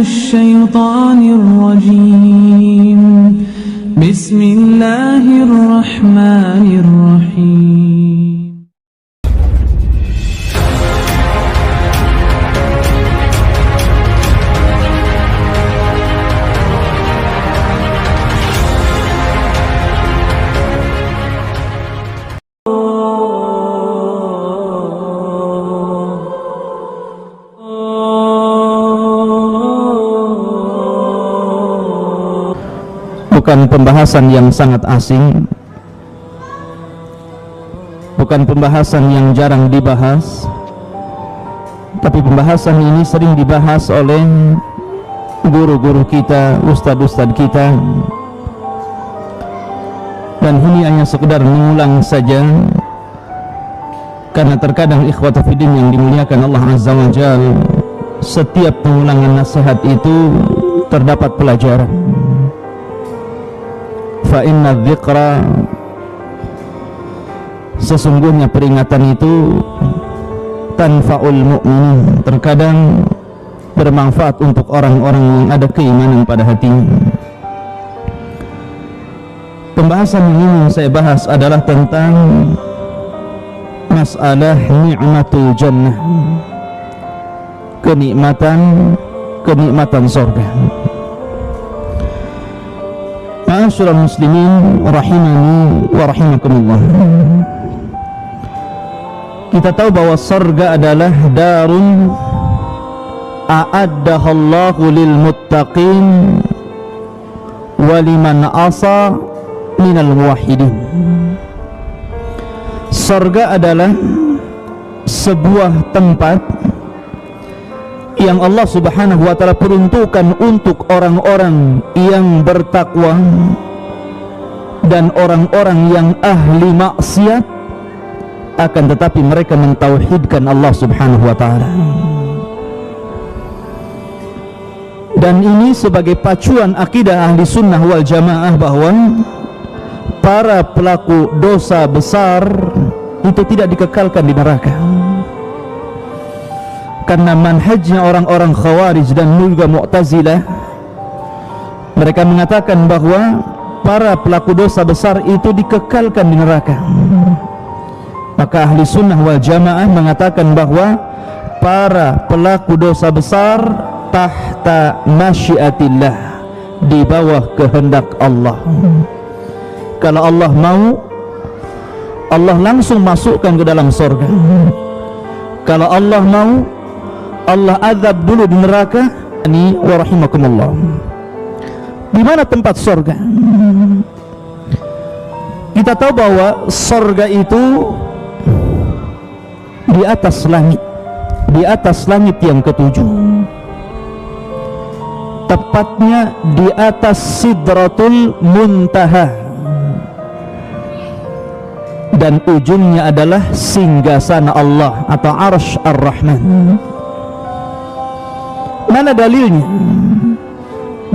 الشيطان الرجيم بسم الله الرحمن الرحيم Bukan pembahasan yang sangat asing, bukan pembahasan yang jarang dibahas, tapi pembahasan ini sering dibahas oleh guru-guru kita, ustadz-ustadz kita, dan ini hanya sekedar mengulang saja, karena terkadang ikhwata fiddin yang dimuliakan Allah Azza wa Jalla, setiap pengulangan nasihat itu terdapat pelajaran. Fa inna dzikra, sesungguhnya peringatan itu tanfa'ul mu'minin, terkadang bermanfaat untuk orang-orang yang ada keimanan pada hatinya. Pembahasan yang ingin saya bahas adalah tentang masalah ni'matul jannah, kenikmatan surga. Ma'asyiral muslimin rahimani wa rahimakumullah. Kita tahu bahwa surga adalah darun a'addahallahu lil muttaqin wa liman asa minal muwahhidin. Surga adalah sebuah tempat yang Allah Subhanahu wa ta'ala peruntukkan untuk orang-orang yang bertakwa dan orang-orang yang ahli maksiat, akan tetapi mereka mentauhidkan Allah Subhanahu wa ta'ala. Dan ini sebagai pacuan akidah ahli sunnah wal jamaah bahwa para pelaku dosa besar itu tidak dikekalkan di neraka. Karena manhajnya orang-orang Khawarij dan juga Mu'tazilah, mereka mengatakan bahwa para pelaku dosa besar itu dikekalkan di neraka. Maka ahli sunnah wal jamaah mengatakan bahwa para pelaku dosa besar tahta masyiatillah, di bawah kehendak Allah. Kalau Allah mau, Allah langsung masukkan ke dalam surga. Kalau Allah mau, Allah azab dulu di neraka. Ini wa rahimakumullah. Di mana tempat surga? Kita tahu bahwa surga itu di atas langit yang ketujuh, tepatnya di atas Sidratul Muntaha, dan ujungnya adalah singgasana Allah atau Arsy Ar-Rahman. Mana dalilnya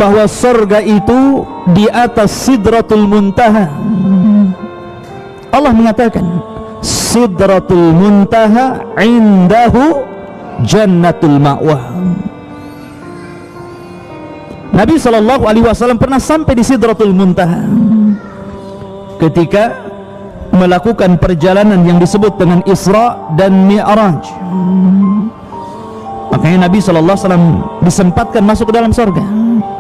bahwa surga itu di atas Sidratul Muntaha? Allah mengatakan Sidratul Muntaha indahu jannatul ma'wah. Nabi SAW pernah sampai di Sidratul Muntaha ketika melakukan perjalanan yang disebut dengan Isra dan Mi'raj. Makanya Nabi SAW disempatkan masuk ke dalam surga,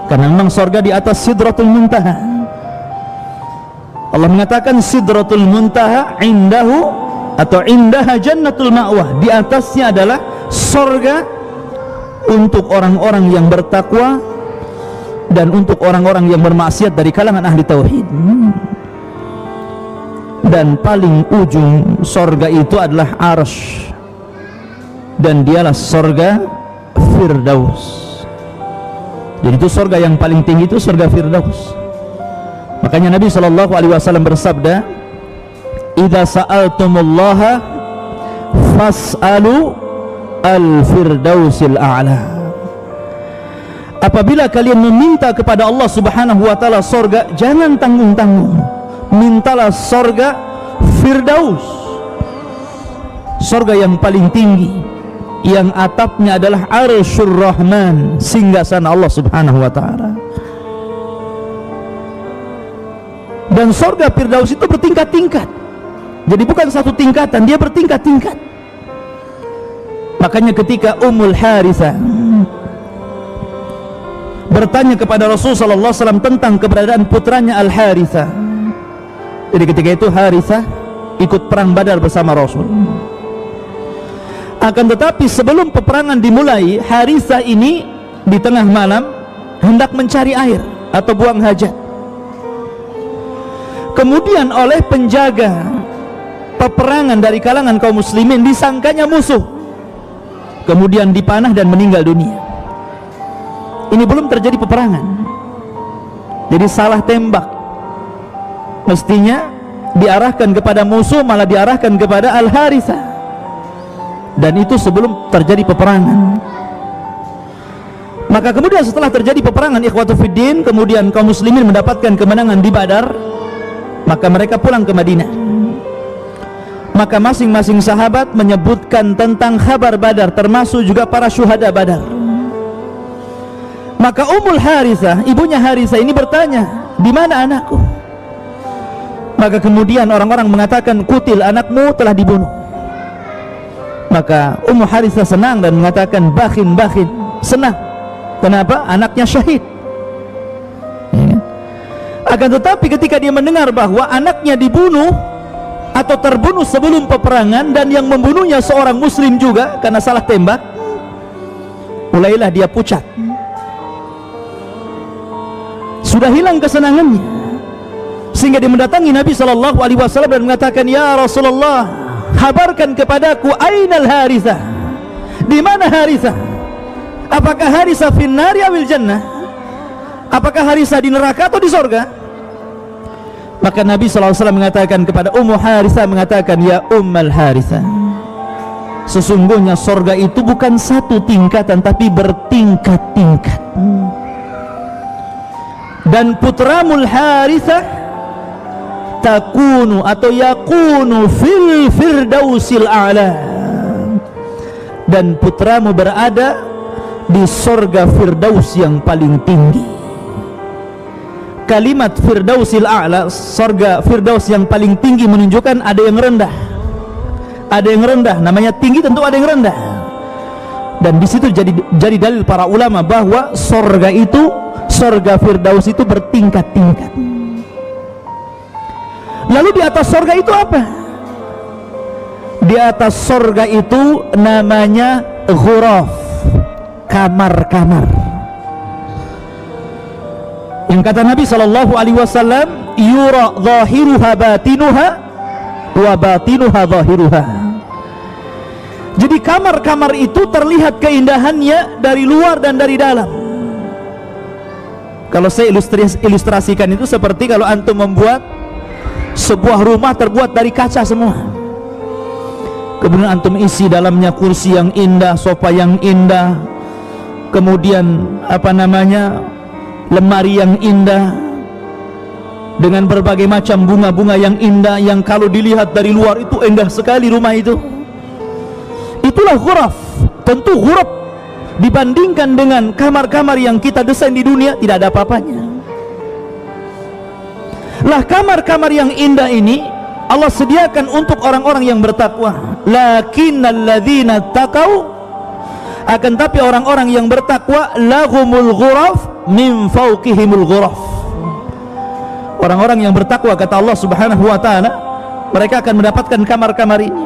karena memang surga di atas Sidratul Muntaha. Allah mengatakan Sidratul Muntaha indahu atau indaha jannatul ma'wah, di atasnya adalah surga untuk orang-orang yang bertakwa dan untuk orang-orang yang bermaksiat dari kalangan ahli tauhid. Dan paling ujung surga itu adalah Arsy, dan dialah surga Firdaus. Jadi itu surga yang paling tinggi, itu surga Firdaus. Makanya Nabi SAW bersabda, "Idza sa'altumullaha fas'alu al-firdausil a'la." Apabila kalian meminta kepada Allah Subhanahu wa ta'ala surga, jangan tanggung-tanggung, mintalah surga Firdaus, surga yang paling tinggi, yang atapnya adalah Arsyur Rahman, singgasana Allah Subhanahu wa taala. Dan surga Firdaus itu bertingkat-tingkat. Jadi bukan satu tingkatan, dia bertingkat-tingkat. Makanya ketika Ummul Harithah bertanya kepada Rasulullah sallallahu alaihi wasallam tentang keberadaan putranya Al Harithah. Jadi ketika itu Harithah ikut perang Badar bersama Rasul. Akan tetapi sebelum peperangan dimulai, Harithah ini di tengah malam hendak mencari air atau buang hajat. Kemudian oleh penjaga peperangan dari kalangan kaum muslimin disangkanya musuh, kemudian dipanah dan meninggal dunia. Ini belum terjadi peperangan, jadi salah tembak. Mestinya diarahkan kepada musuh, malah diarahkan kepada Al Harithah, dan itu sebelum terjadi peperangan. Maka kemudian setelah terjadi peperangan ikhwatu fiddin, kemudian kaum muslimin mendapatkan kemenangan di Badar, maka mereka pulang ke Madinah. Maka masing-masing sahabat menyebutkan tentang kabar Badar, termasuk juga para syuhada Badar. Maka Ummul Harithah, ibunya Harithah ini bertanya, di mana anakku? Maka kemudian orang-orang mengatakan, kutil, anakmu telah dibunuh. Maka Ummu Harithah senang dan mengatakan, bakhin, senang. Kenapa? Anaknya syahid. Akan tetapi ketika dia mendengar bahwa anaknya dibunuh atau terbunuh sebelum peperangan, dan yang membunuhnya seorang muslim juga karena salah tembak, mulailah dia pucat. Sudah hilang kesenangannya, sehingga dia mendatangi Nabi SAW dan mengatakan, ya Rasulullah, kabarkan kepadaku ainal Harithah, di mana Harithah? Apakah Harithah finnari awil jannah? Apakah Harithah di neraka atau di sorga? Maka Nabi SAW mengatakan kepada Ummu Harithah, mengatakan, ya Ummul Harithah, sesungguhnya sorga itu bukan satu tingkatan, tapi bertingkat-tingkat. Dan putramul Harithah takunu atau yakunu fil firdausil a'la, dan putramu berada di sorga Firdaus yang paling tinggi. Kalimat Firdausil a'la, sorga Firdaus yang paling tinggi, menunjukkan ada yang rendah, ada yang rendah. Namanya tinggi, tentu ada yang rendah. Dan di situ jadi dalil para ulama bahwa sorga itu, sorga Firdaus itu bertingkat-tingkat. Lalu di atas sorga itu apa? Di atas sorga itu namanya ghuraf, kamar-kamar. Yang kata Nabi SAW, yura zahiruha batinuha wa batinuha zahiruha. Jadi kamar-kamar itu terlihat keindahannya dari luar dan dari dalam. Kalau saya ilustrasikan itu seperti kalau antum membuat sebuah rumah terbuat dari kaca semua, kemudian antum isi dalamnya kursi yang indah, sofa yang indah, kemudian lemari yang indah dengan berbagai macam bunga-bunga yang indah, yang kalau dilihat dari luar itu indah sekali rumah itu. Itulah ghuraf. Tentu ghuraf dibandingkan dengan kamar-kamar yang kita desain di dunia tidak ada apa-apanya. Lah kamar-kamar yang indah ini Allah sediakan untuk orang-orang yang bertakwa. Lakinnal ladzina taqau, akan tapi orang-orang yang bertakwa, lahumul ghuraf min fawqihimul ghuraf. Orang-orang yang bertakwa, kata Allah Subhanahu wa taala, mereka akan mendapatkan kamar-kamar ini,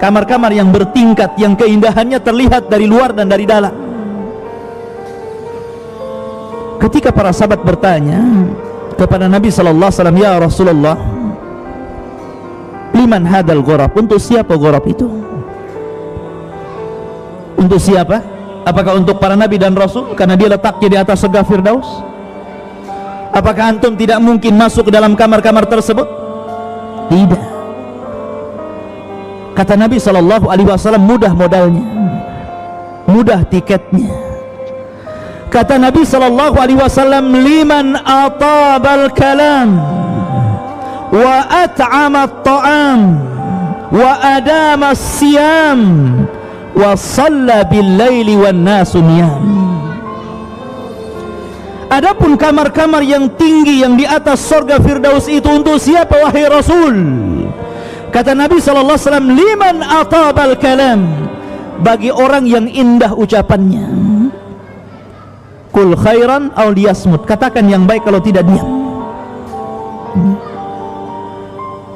kamar-kamar yang bertingkat, yang keindahannya terlihat dari luar dan dari dalam. Ketika para sahabat bertanya kepada Nabi sallallahu alaihi wasallam, ya Rasulullah, liman hadal ghuraf? Untuk siapa ghuraf itu? Untuk siapa? Apakah untuk para nabi dan rasul karena dia letaknya di atas surga Firdaus? Apakah antum tidak mungkin masuk ke dalam kamar-kamar tersebut? Tidak. Kata Nabi SAW, mudah modalnya, mudah tiketnya. Kata Nabi SAW, liman atabal kalam wa at'ama at-ta'am wa adama as-siyam wa shalla bil laili wan nasu niyam. Adapun kamar-kamar yang tinggi yang di atas surga Firdaus itu untuk siapa wahai Rasul? Kata Nabi sallallahu alaihi wasallam, liman atabal kalam, bagi orang yang indah ucapannya. Kul khairan aw liyasmut, katakan yang baik kalau tidak diam.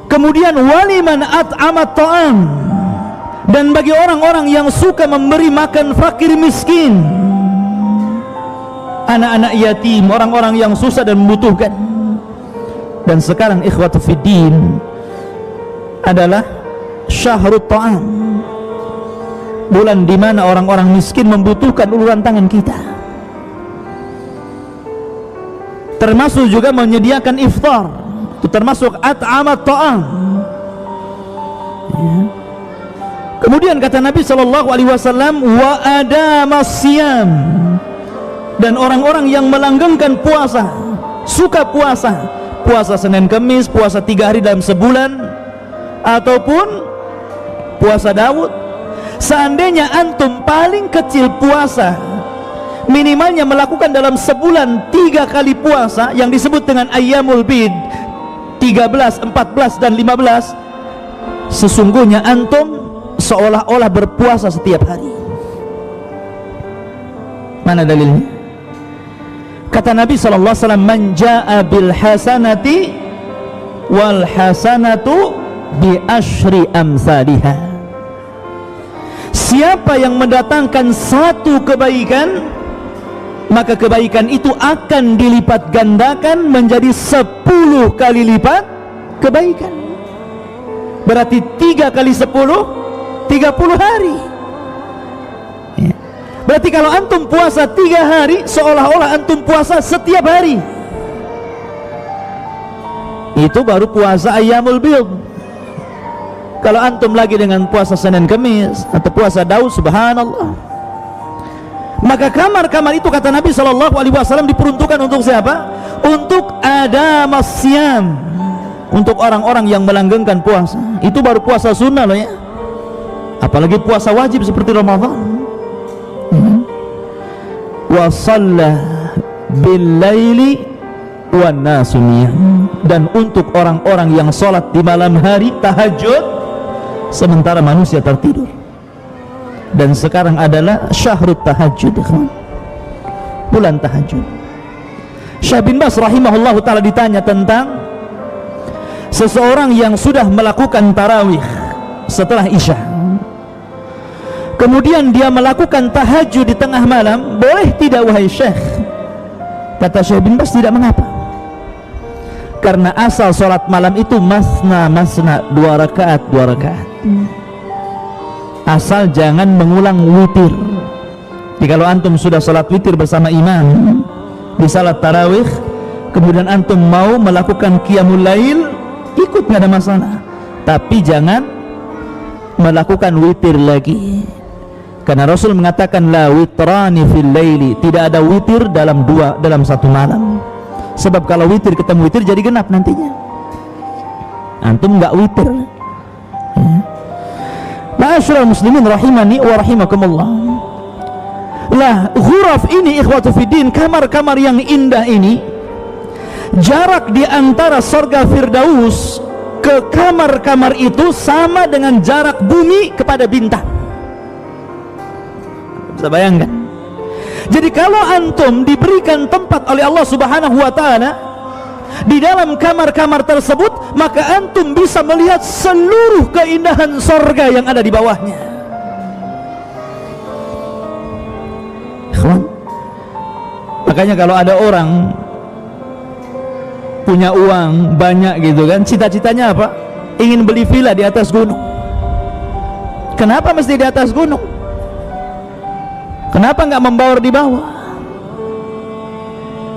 Kemudian waliman at'amat ta'am, dan bagi orang-orang yang suka memberi makan fakir miskin, anak-anak yatim, orang-orang yang susah dan membutuhkan. Dan sekarang ikhwatu fiddin adalah syahrut ta'am, bulan di mana orang-orang miskin membutuhkan uluran tangan kita. Termasuk juga menyediakan iftar, itu termasuk at'amat ta'am. Ya. Kemudian kata Nabi sallallahu alaihi wasallam, wa adamas siyam, dan orang-orang yang melanggengkan puasa, suka puasa, puasa Senin Kemis, puasa 3 hari dalam sebulan, ataupun puasa Daud. Seandainya antum paling kecil puasa minimalnya melakukan dalam sebulan 3 kali puasa yang disebut dengan ayyamul bid, 13, 14 dan 15, sesungguhnya antum seolah-olah berpuasa setiap hari. Mana dalilnya? Kata Nabi sallallahu alaihi wasallam, man jaa bil hasanati wal hasanatu bi asyri amsalihha. Siapa yang mendatangkan satu kebaikan, maka kebaikan itu akan dilipat gandakan menjadi 10 kali lipat kebaikan. Berarti 3 kali 10, 30 hari. Ya. Berarti kalau antum puasa 3 hari, seolah-olah antum puasa setiap hari. Itu baru puasa ayyamul bid. Kalau antum lagi dengan puasa Senin Kemis atau puasa Daud, subhanallah. Maka kamar-kamar itu kata Nabi sallallahu alaihi wasallam diperuntukkan untuk siapa? Untuk adamas siyam, untuk orang-orang yang melanggengkan puasa. Itu baru puasa sunnah loh ya. Apalagi puasa wajib seperti Ramadan. Wa shalla bil laili wan nasu niyam, dan untuk orang-orang yang sholat di malam hari tahajud sementara manusia tertidur. Dan sekarang adalah syahrut tahajud, bulan tahajud. Syekh bin Baz rahimahullah ta'ala ditanya tentang seseorang yang sudah melakukan tarawih setelah isya, kemudian dia melakukan tahajud di tengah malam, boleh tidak wahai Syekh? Kata Syekh bin Baz, tidak mengapa, karena asal sholat malam itu masna, 2 rakaat, 2 rakaat. Asal jangan mengulang witir. Jadi kalau antum sudah sholat witir bersama imam di salat tarawih, kemudian antum mau melakukan qiyamul lail, ikut, nggak ada masalah. Tapi jangan melakukan witir lagi, karena Rasul mengatakan la witrani fil laili, tidak ada witir dalam satu malam. Sebab kalau witir ketemu witir jadi genap nantinya. Antum nggak witir. Ma'asyiral muslimin rahimani wa rahimakumullah. Lah, ghuraf ini ikhwatu fiddin, kamar-kamar yang indah ini, jarak di antara surga Firdaus ke kamar-kamar itu sama dengan jarak bumi kepada bintang. Bisa bayangkan? Jadi kalau antum diberikan tempat oleh Allah Subhanahu wa ta'ala di dalam kamar-kamar tersebut, maka antum bisa melihat seluruh keindahan surga yang ada di bawahnya. Makanya kalau ada orang punya uang banyak gitu kan, cita-citanya apa? Ingin beli villa di atas gunung. Kenapa mesti di atas gunung? Kenapa nggak membaur di bawah?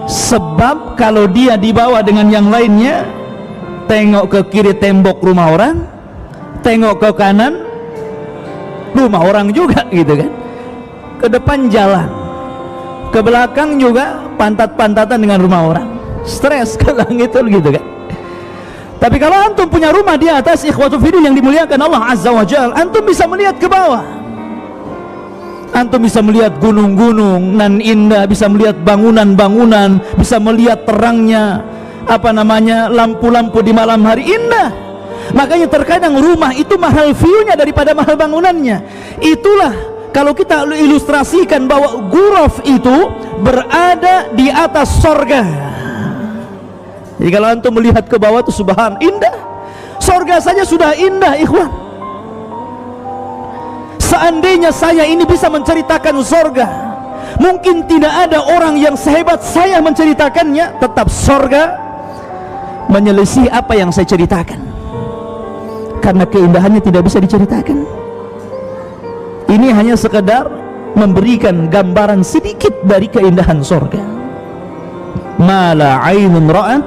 Sebab kalau dia di bawah dengan yang lainnya, tengok ke kiri tembok rumah orang, tengok ke kanan rumah orang juga gitu kan, ke depan jalan, ke belakang juga pantat-pantatan dengan rumah orang, stres ke langit gitu kan. Tapi kalau antum punya rumah di atas, ikhwatu fiddin yang dimuliakan Allah Azza wa Jalla, antum bisa melihat ke bawah. Antum bisa melihat gunung-gunung nan indah, bisa melihat bangunan-bangunan, bisa melihat terangnya lampu-lampu di malam hari, indah. Makanya terkadang rumah itu mahal view-nya daripada mahal bangunannya. Itulah kalau kita ilustrasikan bahwa ghuraf itu berada di atas sorga. Jadi kalau antum melihat ke bawah itu subhan, indah. Sorga saja sudah indah, ikhwan. Seandainya saya ini bisa menceritakan sorga, mungkin tidak ada orang yang sehebat saya menceritakannya, tetap sorga menyelisih apa yang saya ceritakan, karena keindahannya tidak bisa diceritakan. Ini hanya sekedar memberikan gambaran sedikit dari keindahan sorga. Ma la ainun ra'at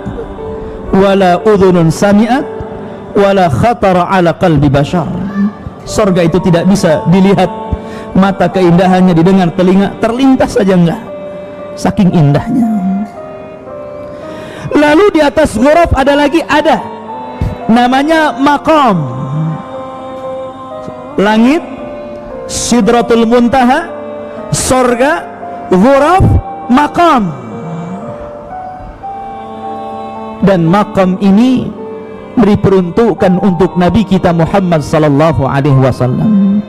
wala udhunun sami'at wala khatara ala qalbi bashar. Sorga itu tidak bisa dilihat mata, keindahannya didengar telinga, terlintas saja enggak, saking indahnya. Lalu di atas ghuraf ada namanya maqam. Langit, sidratul muntaha, sorga, ghuraf, maqam. Dan maqam ini diperuntukkan untuk Nabi kita Muhammad sallallahu alaihi wasallam.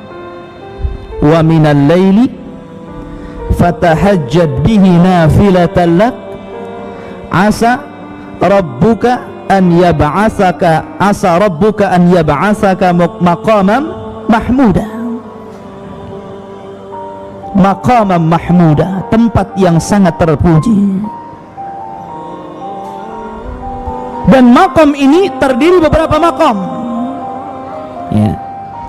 Wa minal laili fatahajjad bihi nafilatan lak asa rabbuka an yab'atsaka maqaman mahmuda. Maqaman mahmuda, tempat yang sangat terpuji. Dan makom ini terdiri beberapa makom, ya,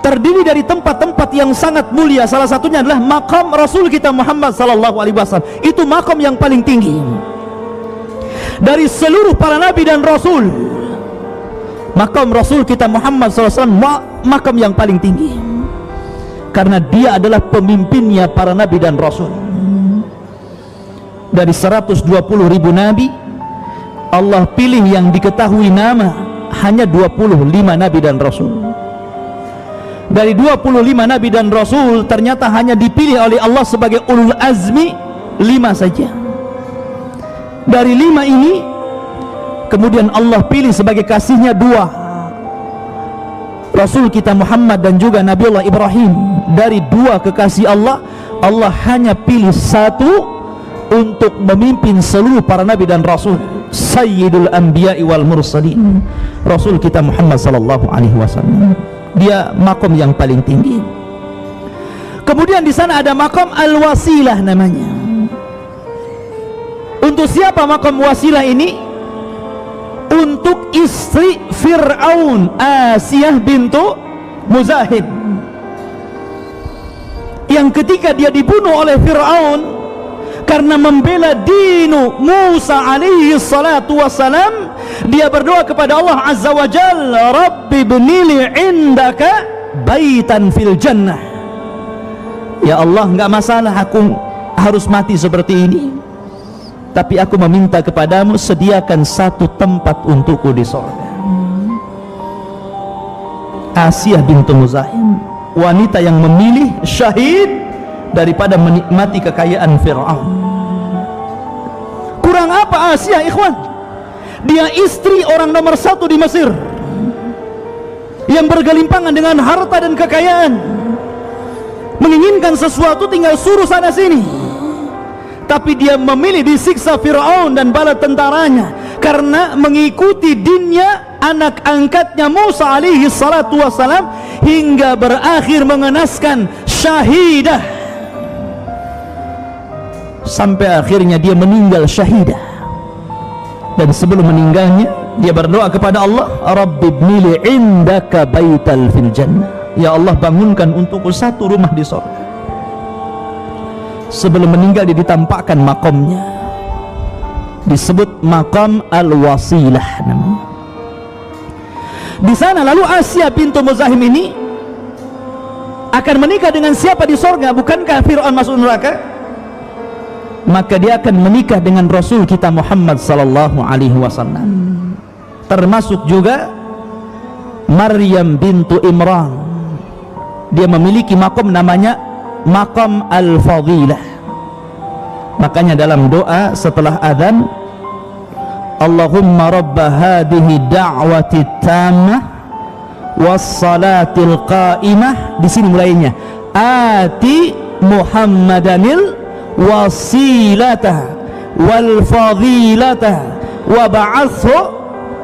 terdiri dari tempat-tempat yang sangat mulia. Salah satunya adalah makom Rasul kita Muhammad sallallahu alaihi wasallam. Itu makom yang paling tinggi dari seluruh para nabi dan rasul. Makom Rasul kita Muhammad sallallahu alaihi wasallam makom yang paling tinggi, karena dia adalah pemimpinnya para nabi dan rasul. Dari 120.000 nabi, Allah pilih yang diketahui nama hanya 25 nabi dan rasul. Dari 25 nabi dan rasul, ternyata hanya dipilih oleh Allah sebagai ulul azmi 5 saja. Dari 5 ini kemudian Allah pilih sebagai kasihnya 2, Rasul kita Muhammad dan juga Nabiullah Ibrahim. Dari 2 kekasih Allah, Allah hanya pilih 1 untuk memimpin seluruh para nabi dan rasul, Sayyidul Anbiya'i wal Mursalin, Rasul kita Muhammad sallallahu alaihi wasallam. Dia makom yang paling tinggi. Kemudian di sana ada makom al-wasilah namanya. Untuk siapa makom wasilah ini? Untuk istri Fir'aun, Asiyah bintu Muzahim, yang ketika dia dibunuh oleh Fir'aun karena membela dinu Musa alaihi salatu wassalam, dia berdoa kepada Allah azza wa jalla, Rabbi bnili indaka baitan fil jannah. Ya Allah, enggak masalah aku harus mati seperti ini, tapi aku meminta kepadamu, sediakan 1 tempat untukku di surga. Asiyah bintu Muzahim, wanita yang memilih syahid daripada menikmati kekayaan Fir'aun. Kurang apa Asiyah, ikhwan? Dia istri orang nomor 1 di Mesir, yang bergelimpangan dengan harta dan kekayaan, menginginkan sesuatu tinggal suruh sana sini. Tapi dia memilih disiksa Fir'aun dan bala tentaranya karena mengikuti dinnya anak angkatnya Musa alaihi salatu wassalam, hingga berakhir mengenaskan syahidah, sampai akhirnya dia meninggal syahidah. Dan sebelum meninggalnya dia berdoa kepada Allah, Rabbi bnili indaka baital fil jannah. Ya Allah, bangunkan untukku 1 rumah di surga. Sebelum meninggal dia ditampakkan makomnya, disebut makam al-wasilah namanya. Di sana lalu Asiyah bintu Muzahim ini akan menikah dengan siapa di surga? Bukankah Fir'aun masuk neraka? Maka dia akan menikah dengan Rasul kita Muhammad sallallahu alaihi wasallam. Termasuk juga Maryam bintu Imran. Dia memiliki makom namanya maqam al-fadilah. Makanya dalam doa setelah adzan, Allahumma rabba hadhihi da'wati tammah wassalatil qa'imah, di sini mulainya ati Muhammadanil wasilata wal fadilata wa ba'athu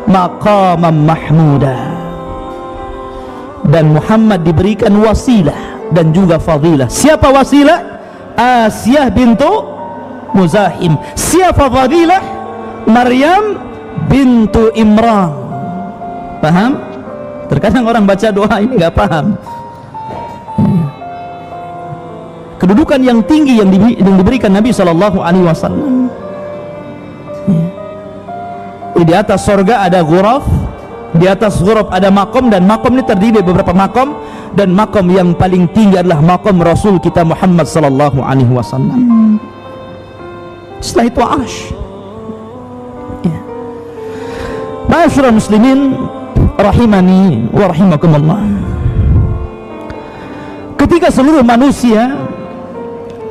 maqaman mahmuda. Dan Muhammad diberikan wasilah dan juga fadilah. Siapa wasilah? Asiyah bintu Muzahim. Siapa fadilah? Maryam bintu Imran. Paham? Terkadang orang baca doa ini nggak paham. Kedudukan yang tinggi yang diberikan Nabi Shallallahu Alaihi Wasallam. Di atas sorga ada ghuraf, di atas ghuraf ada makom, dan makom ini terdiri dari beberapa makom, dan makom yang paling tinggi adalah makom Rasul kita Muhammad Sallallahu Alaihi Wasallam. Setelah itu arsh. Ma'asyiral muslimin rahimani wa rahimakumullah. Ketika seluruh manusia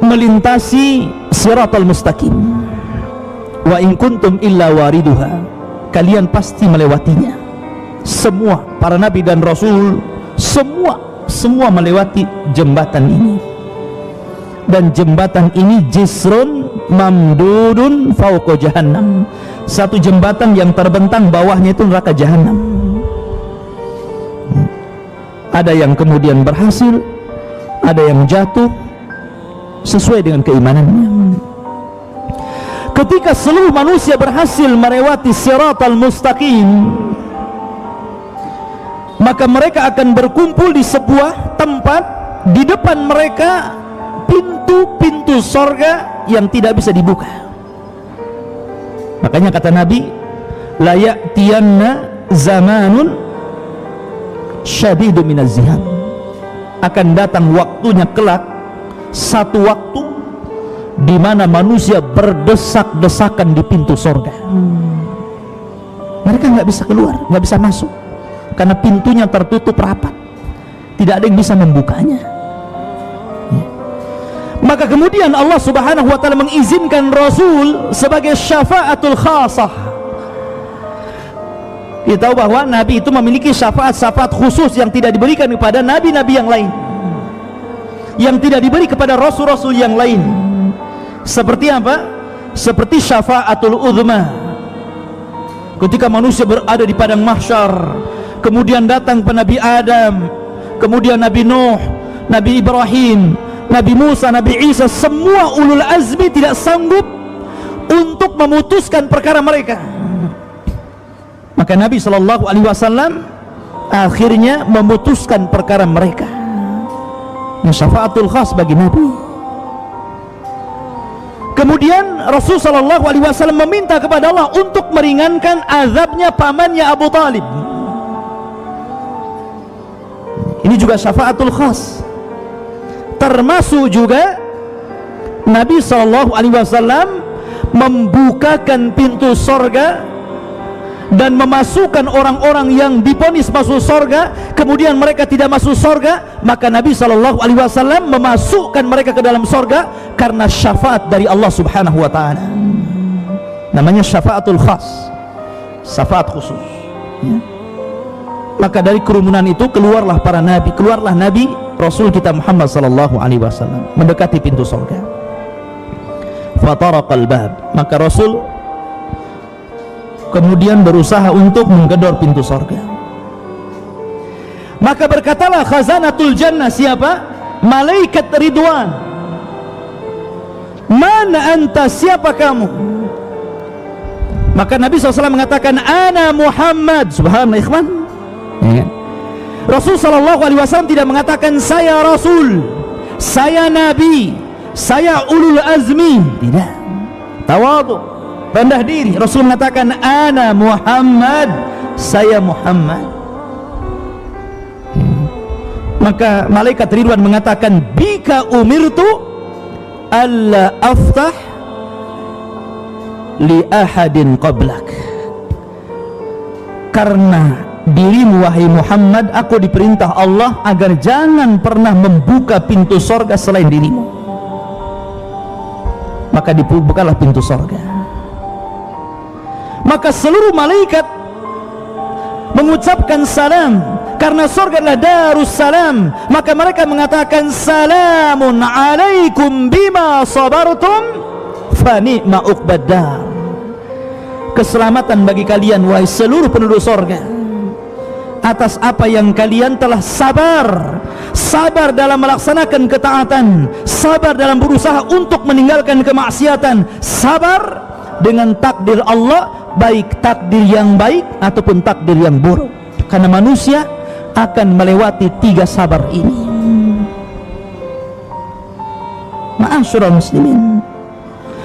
melintasi siratal mustaqim, wa in kuntum illa wariduha, kalian pasti melewatinya. Semua para nabi dan rasul, semua melewati jembatan ini. Dan jembatan ini jisrun mamdudun fauqa jahannam, satu jembatan yang terbentang bawahnya itu neraka jahannam. Ada yang kemudian berhasil, ada yang jatuh sesuai dengan keimanannya. Ketika seluruh manusia berhasil melewati siratal mustaqim, maka mereka akan berkumpul di sebuah tempat. Di depan mereka pintu-pintu sorga yang tidak bisa dibuka. Makanya kata Nabi, la ya'tiyanna zamanun syadidu minaz ziham, akan datang waktunya kelak, satu waktu di mana manusia berdesak-desakan di pintu sorga. Mereka nggak bisa keluar, nggak bisa masuk, karena pintunya tertutup rapat, tidak ada yang bisa membukanya. Maka kemudian Allah Subhanahu wa ta'ala mengizinkan Rasul sebagai syafaatul khasah. Kita tahu bahwa Nabi itu memiliki syafaat-syafaat khusus yang tidak diberikan kepada nabi-nabi yang lain, yang tidak diberi kepada rasul-rasul yang lain. Seperti apa? Seperti syafaatul uzma. Ketika manusia berada di padang mahsyar, kemudian datang Nabi Adam, kemudian Nabi Nuh, Nabi Ibrahim, Nabi Musa, Nabi Isa, semua ulul azmi tidak sanggup untuk memutuskan perkara mereka. Maka Nabi Shallallahu Alaihi Wasallam akhirnya memutuskan perkara mereka. Syafaatul khas bagi Nabi. Kemudian Rasul Shallallahu Alaihi Wasallam meminta kepada Allah untuk meringankan azabnya pamannya Abu Talib. Ini juga syafaatul khas. Termasuk juga Nabi Shallallahu Alaihi Wasallam membukakan pintu sorga dan memasukkan orang-orang yang divonis masuk sorga, kemudian mereka tidak masuk sorga, maka Nabi Shallallahu Alaihi Wasallam memasukkan mereka ke dalam sorga karena syafaat dari Allah Subhanahu Wa Taala. Namanya syafaatul khas, syafaat khusus. Ya. Maka dari kerumunan itu keluarlah para nabi, keluarlah Nabi Rasul kita Muhammad sallallahu alaihi wasallam mendekati pintu surga. Fataraqal bab, maka Rasul kemudian berusaha untuk menggedor pintu surga. Maka berkatalah khazanatul jannah, siapa? Malaikat Ridwan. Mana anta, siapa kamu? Maka Nabi SAW mengatakan, ana Muhammad. Subhanallah ikhwan. Ya. Rasul Sallallahu Alaihi Wasallam tidak mengatakan saya Rasul, saya Nabi, saya ulul azmi. Tidak. Tawadhu, rendah diri. Rasul mengatakan ana Muhammad, saya Muhammad. Maka malaikat Ridwan mengatakan, bika umirtu alla aftah li ahadin qablak, karena dirimu wahai Muhammad, aku diperintah Allah agar jangan pernah membuka pintu sorga selain dirimu. Maka dibukalah pintu sorga. Maka seluruh malaikat mengucapkan salam, karena sorga adalah darus salam. Maka mereka mengatakan salamun alaikum bima sabartum fa ni'ma uqbad dar. Keselamatan bagi kalian wahai seluruh penduduk sorga, atas apa yang kalian telah sabar. Sabar dalam melaksanakan ketaatan, sabar dalam berusaha untuk meninggalkan kemaksiatan, sabar dengan takdir Allah, baik takdir yang baik ataupun takdir yang buruk. Karena manusia akan melewati 3 sabar ini. Ma'asyiral muslimin,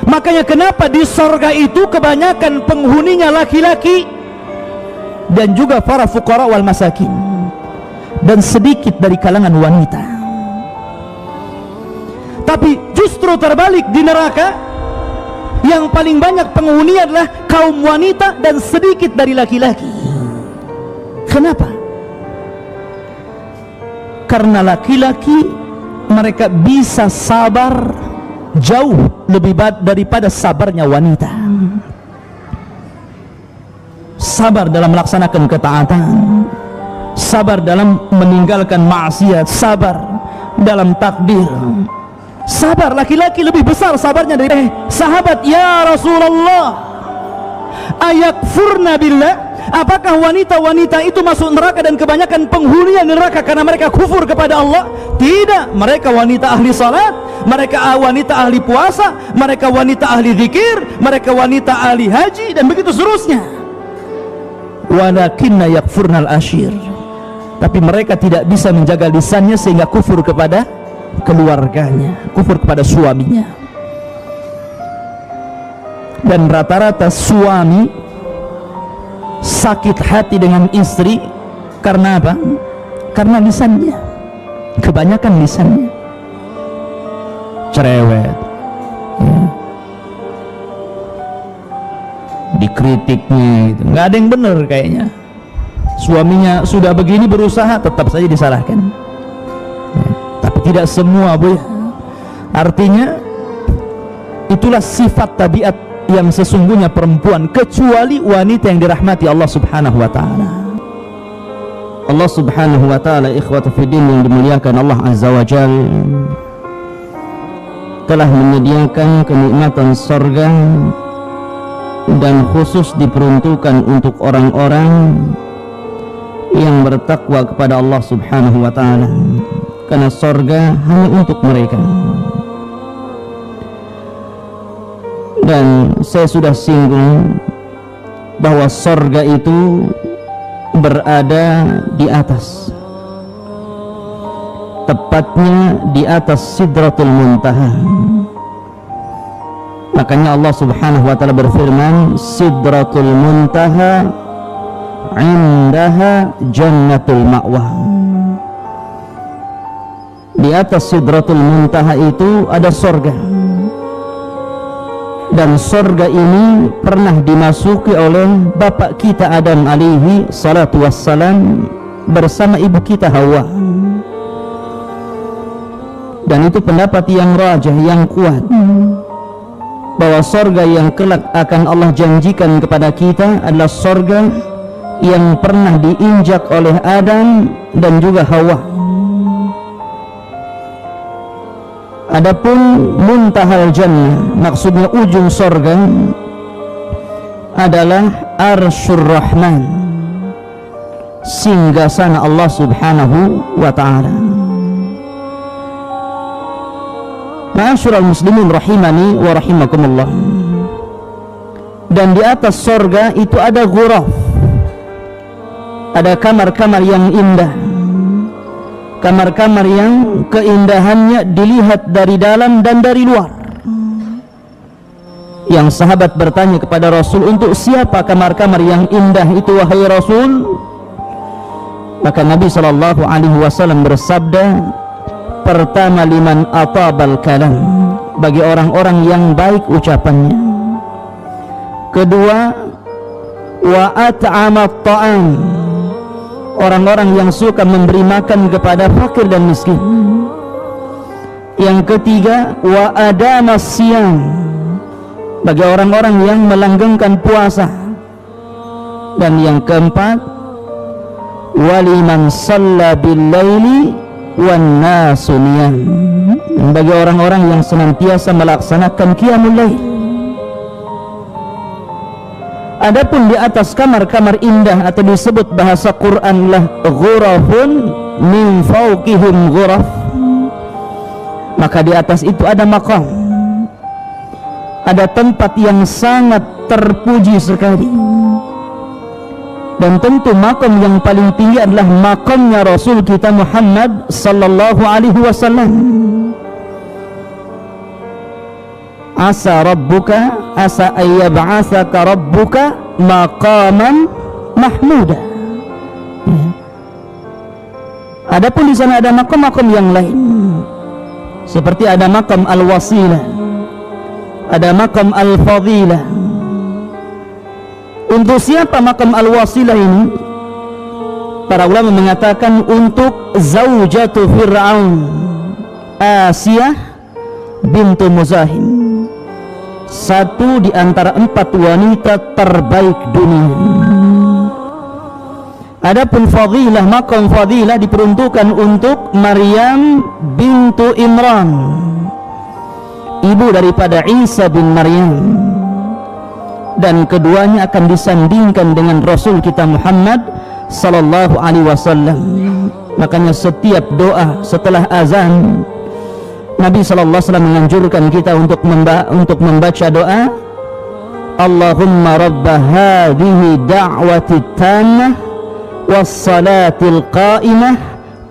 makanya kenapa di sorga itu kebanyakan penghuninya laki-laki dan juga para fuqara wal masakin, dan sedikit dari kalangan wanita. Tapi justru terbalik di neraka, yang paling banyak penghuni adalah kaum wanita dan sedikit dari laki-laki. Kenapa? Karena laki-laki mereka bisa sabar jauh lebih daripada sabarnya wanita. Sabar dalam melaksanakan ketaatan, sabar dalam meninggalkan maksiat, sabar dalam takdir. Sabar laki-laki lebih besar sabarnya dari sahabat. Ya Rasulullah, ayakfurna billah, apakah wanita-wanita itu masuk neraka dan kebanyakan penghuninya neraka karena mereka kufur kepada Allah? Tidak, mereka wanita ahli salat, mereka wanita ahli puasa, mereka wanita ahli zikir, mereka wanita ahli haji, dan begitu seterusnya. Walakinna yakfurnal ashir, tapi mereka tidak bisa menjaga lisannya sehingga kufur kepada keluarganya, kufur kepada suaminya. Dan rata-rata suami sakit hati dengan istri karena apa? Karena lisannya, kebanyakan lisannya cerewet, ya. Dikritiknya gitu, nggak ada yang benar kayaknya. Suaminya sudah begini berusaha, tetap saja disalahkan, ya. Tapi tidak semua, Bu, ya. Artinya itulah sifat tabiat yang sesungguhnya perempuan, kecuali wanita yang dirahmati Allah Subhanahu wa taala. Allah Subhanahu wa taala, ikhwatu fiddin yang dimuliakan Allah Azza wa Jalla, telah menyediakan kenikmatan surga dan khusus diperuntukkan untuk orang-orang yang bertakwa kepada Allah Subhanahu wa taala, karena surga hanya untuk mereka. Dan saya sudah singgung bahwa surga itu berada di atas, tepatnya di atas Sidratul Muntaha. Makanya Allah Subhanahu wa taala berfirman, Sidratul Muntaha indaha jannatul ma'wa. Di atas Sidratul Muntaha itu ada surga, dan surga ini pernah dimasuki oleh bapak kita Adam alaihi salatu wassalam bersama ibu kita Hawa. Dan itu pendapat yang rajih, yang kuat, bahwa surga yang kelak akan Allah janjikan kepada kita adalah surga yang pernah diinjak oleh Adam dan juga Hawa. Adapun muntahal jannah, maksudnya ujung surga, adalah Arsyur Rahman, singgasana Allah Subhanahu wa taala. Ma'asyiral muslimin rahimani wa rahimakumullah. Dan di atas surga itu ada ghuraf, ada kamar-kamar yang indah, kamar-kamar yang keindahannya dilihat dari dalam dan dari luar. Yang sahabat bertanya kepada Rasul, untuk siapa kamar-kamar yang indah itu wahai Rasul? Maka Nabi SAW bersabda, pertama liman atabal kalam, bagi orang-orang yang baik ucapannya. Kedua, wa at'amat ta'am, orang-orang yang suka memberi makan kepada fakir dan miskin. Yang ketiga, wa adamas siyam, bagi orang-orang yang melanggengkan puasa. Dan yang keempat, waliman shalla bil laili wan nasu niyam, bagi orang-orang yang senantiasa melaksanakan qiyamul lail. Adapun di atas kamar-kamar indah atau disebut bahasa Quran lah ghurafun min fawqihim ghuraf, maka di atas itu ada maqam, ada tempat yang sangat terpuji sekali. Dan tentu maqam yang paling tinggi adalah maqamnya Rasul kita Muhammad sallallahu alaihi wasallam. Asa ayyab'atsaka rabbuka maqaman mahmuda. Adapun di sana ada maqam-maqam yang lain, seperti ada maqam al-wasilah, ada maqam al-fadilah. Untuk siapa maqam al-wasilah ini? Para ulama mengatakan untuk zaujatu Fir'aun, Asiyah bintu Muzahim, satu di antara 4 wanita terbaik dunia. Adapun fadilah, maqam fadilah diperuntukkan untuk Maryam bintu Imran, ibu daripada Isa bin Maryam, dan keduanya akan disandingkan dengan Rasul kita Muhammad sallallahu alaihi wasallam. Makanya setiap doa setelah azan, Nabi sallallahu alaihi wasallam menganjurkan kita untuk membaca doa, Allahumma rabba hadhihi da'wati tammah wassalatil qa'imah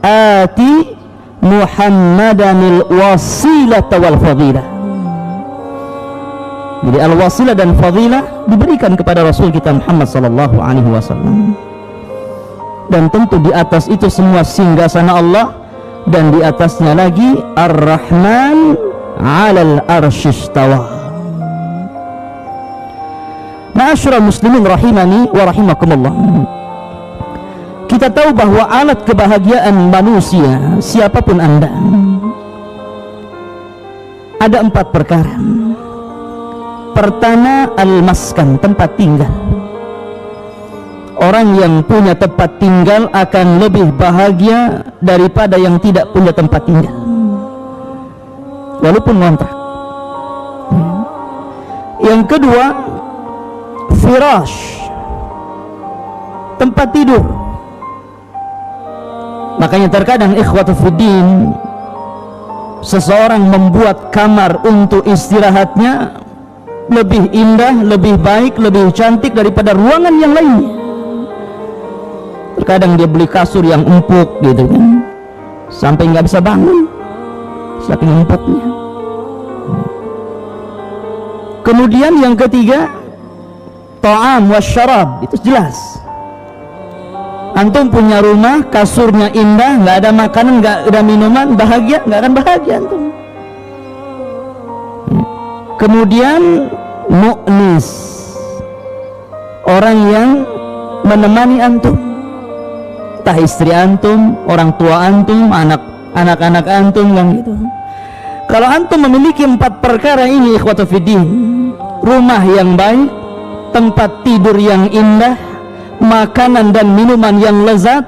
ati Muhammadanil wasilata wal fadilah. Jadi al-wasilah dan fadilah diberikan kepada Rasul kita Muhammad sallallahu alaihi wasallam. Dan tentu di atas itu semua singgasana Allah, dan di atasnya lagi Ar-Rahman 'alal arsy istawa. Ma'asyiral muslimin rahimani wa rahimakumullah. Kita tahu bahwa alat kebahagiaan manusia, siapapun Anda, ada 4 perkara. Pertama, al-maskan, tempat tinggal. Orang yang punya tempat tinggal akan lebih bahagia daripada yang tidak punya tempat tinggal, walaupun ngontrak. Yang kedua, firash, tempat tidur. Makanya terkadang ikhwatu fiddin, seseorang membuat kamar untuk istirahatnya lebih indah, lebih baik, lebih cantik daripada ruangan yang lainnya. Terkadang dia beli kasur yang empuk gitu kan, sampai nggak bisa bangun saking empuknya. Kemudian yang ketiga, ta'am wasyarab, itu jelas. Antum punya rumah, kasurnya indah, nggak ada makanan, nggak ada minuman, bahagia? Nggak akan bahagia antum. Kemudian mu'nis, orang yang menemani antum, entah istri antum, orang tua antum, anak-anak antum kan gitu. Kalau antum memiliki 4 perkara ini ikhwatu fiddin, rumah yang baik, tempat tidur yang indah, makanan dan minuman yang lezat,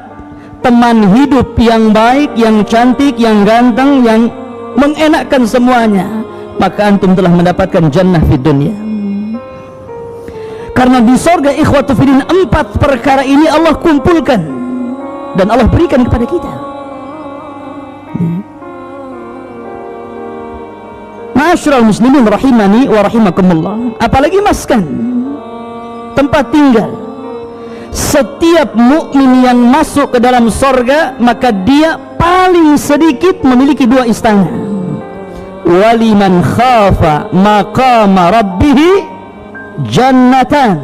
teman hidup yang baik, yang cantik, yang ganteng, yang mengenakkan semuanya, maka antum telah mendapatkan jannah fid dunya. Karena di surga ikhwatu fiddin 4 perkara ini Allah kumpulkan dan Allah berikan kepada kita. Ma'asyiral muslimin rahimani wa rahimakumullah. Apalagi maskan, tempat tinggal. Setiap mukmin yang masuk ke dalam surga, maka dia paling sedikit memiliki 2 istana. Waliman khafa maqama rabbih jannatan.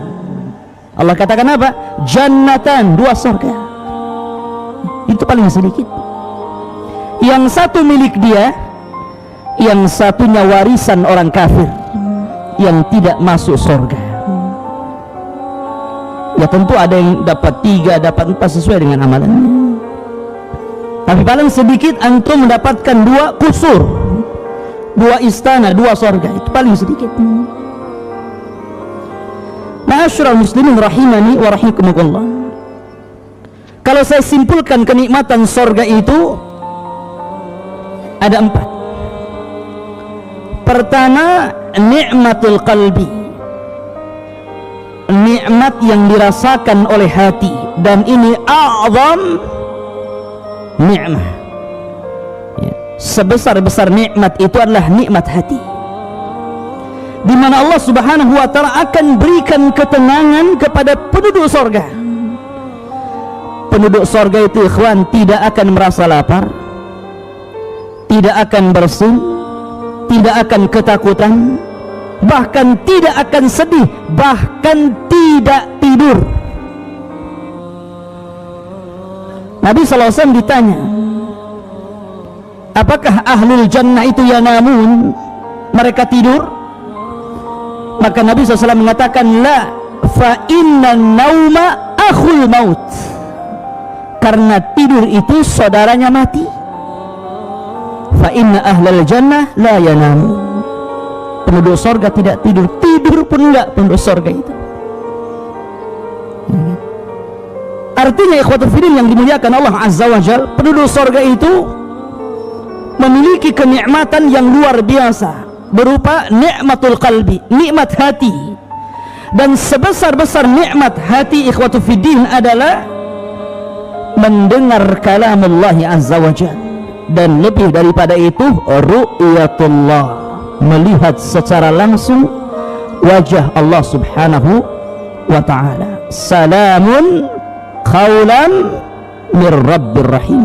Allah katakan apa? Jannatan, 2 surga. Itu paling sedikit. Yang satu milik dia, yang satunya warisan orang kafir yang tidak masuk surga. Ya tentu ada yang dapat 3, dapat 4 sesuai dengan amalannya. Tapi paling sedikit antum mendapatkan 2 kusur, 2 istana, 2 sorga. Itu paling sedikit. Ma'asyiral muslimin rahimani wa rahimakumullah. Kalau saya simpulkan kenikmatan sorga itu ada 4. Pertama, nikmatul qalbi, nikmat yang dirasakan oleh hati, dan ini a'zam nikmat. Sebesar-besar nikmat itu adalah nikmat hati, di mana Allah Subhanahu wa taala akan berikan ketenangan kepada penduduk sorga. Penduduk sorga itu, ikhwan, tidak akan merasa lapar, tidak akan bersin, tidak akan ketakutan, bahkan tidak akan sedih, bahkan tidak tidur. Nabi SAW ditanya, apakah ahlul jannah itu yanamun, mereka tidur? Maka Nabi SAW mengatakan, la, fa inna nauma akhul maut, karena tidur itu saudaranya mati. Fa inna ahlal jannah la yanamun, penduduk sorga tidak tidur, tidur pun enggak penduduk sorga itu. Artinya ikhwatul fiddin yang dimuliakan Allah Azza wa Jal, penduduk sorga itu memiliki kenikmatan yang luar biasa berupa nikmatul qalbi, nikmat hati. Dan sebesar-besar nikmat hati ikhwatul fiddin adalah mendengar kalamullah Azza wa Jal, dan lebih daripada itu ru'yatullah, melihat secara langsung wajah Allah Subhanahu wa ta'ala. Salamun qawlan mir rabbir rahim.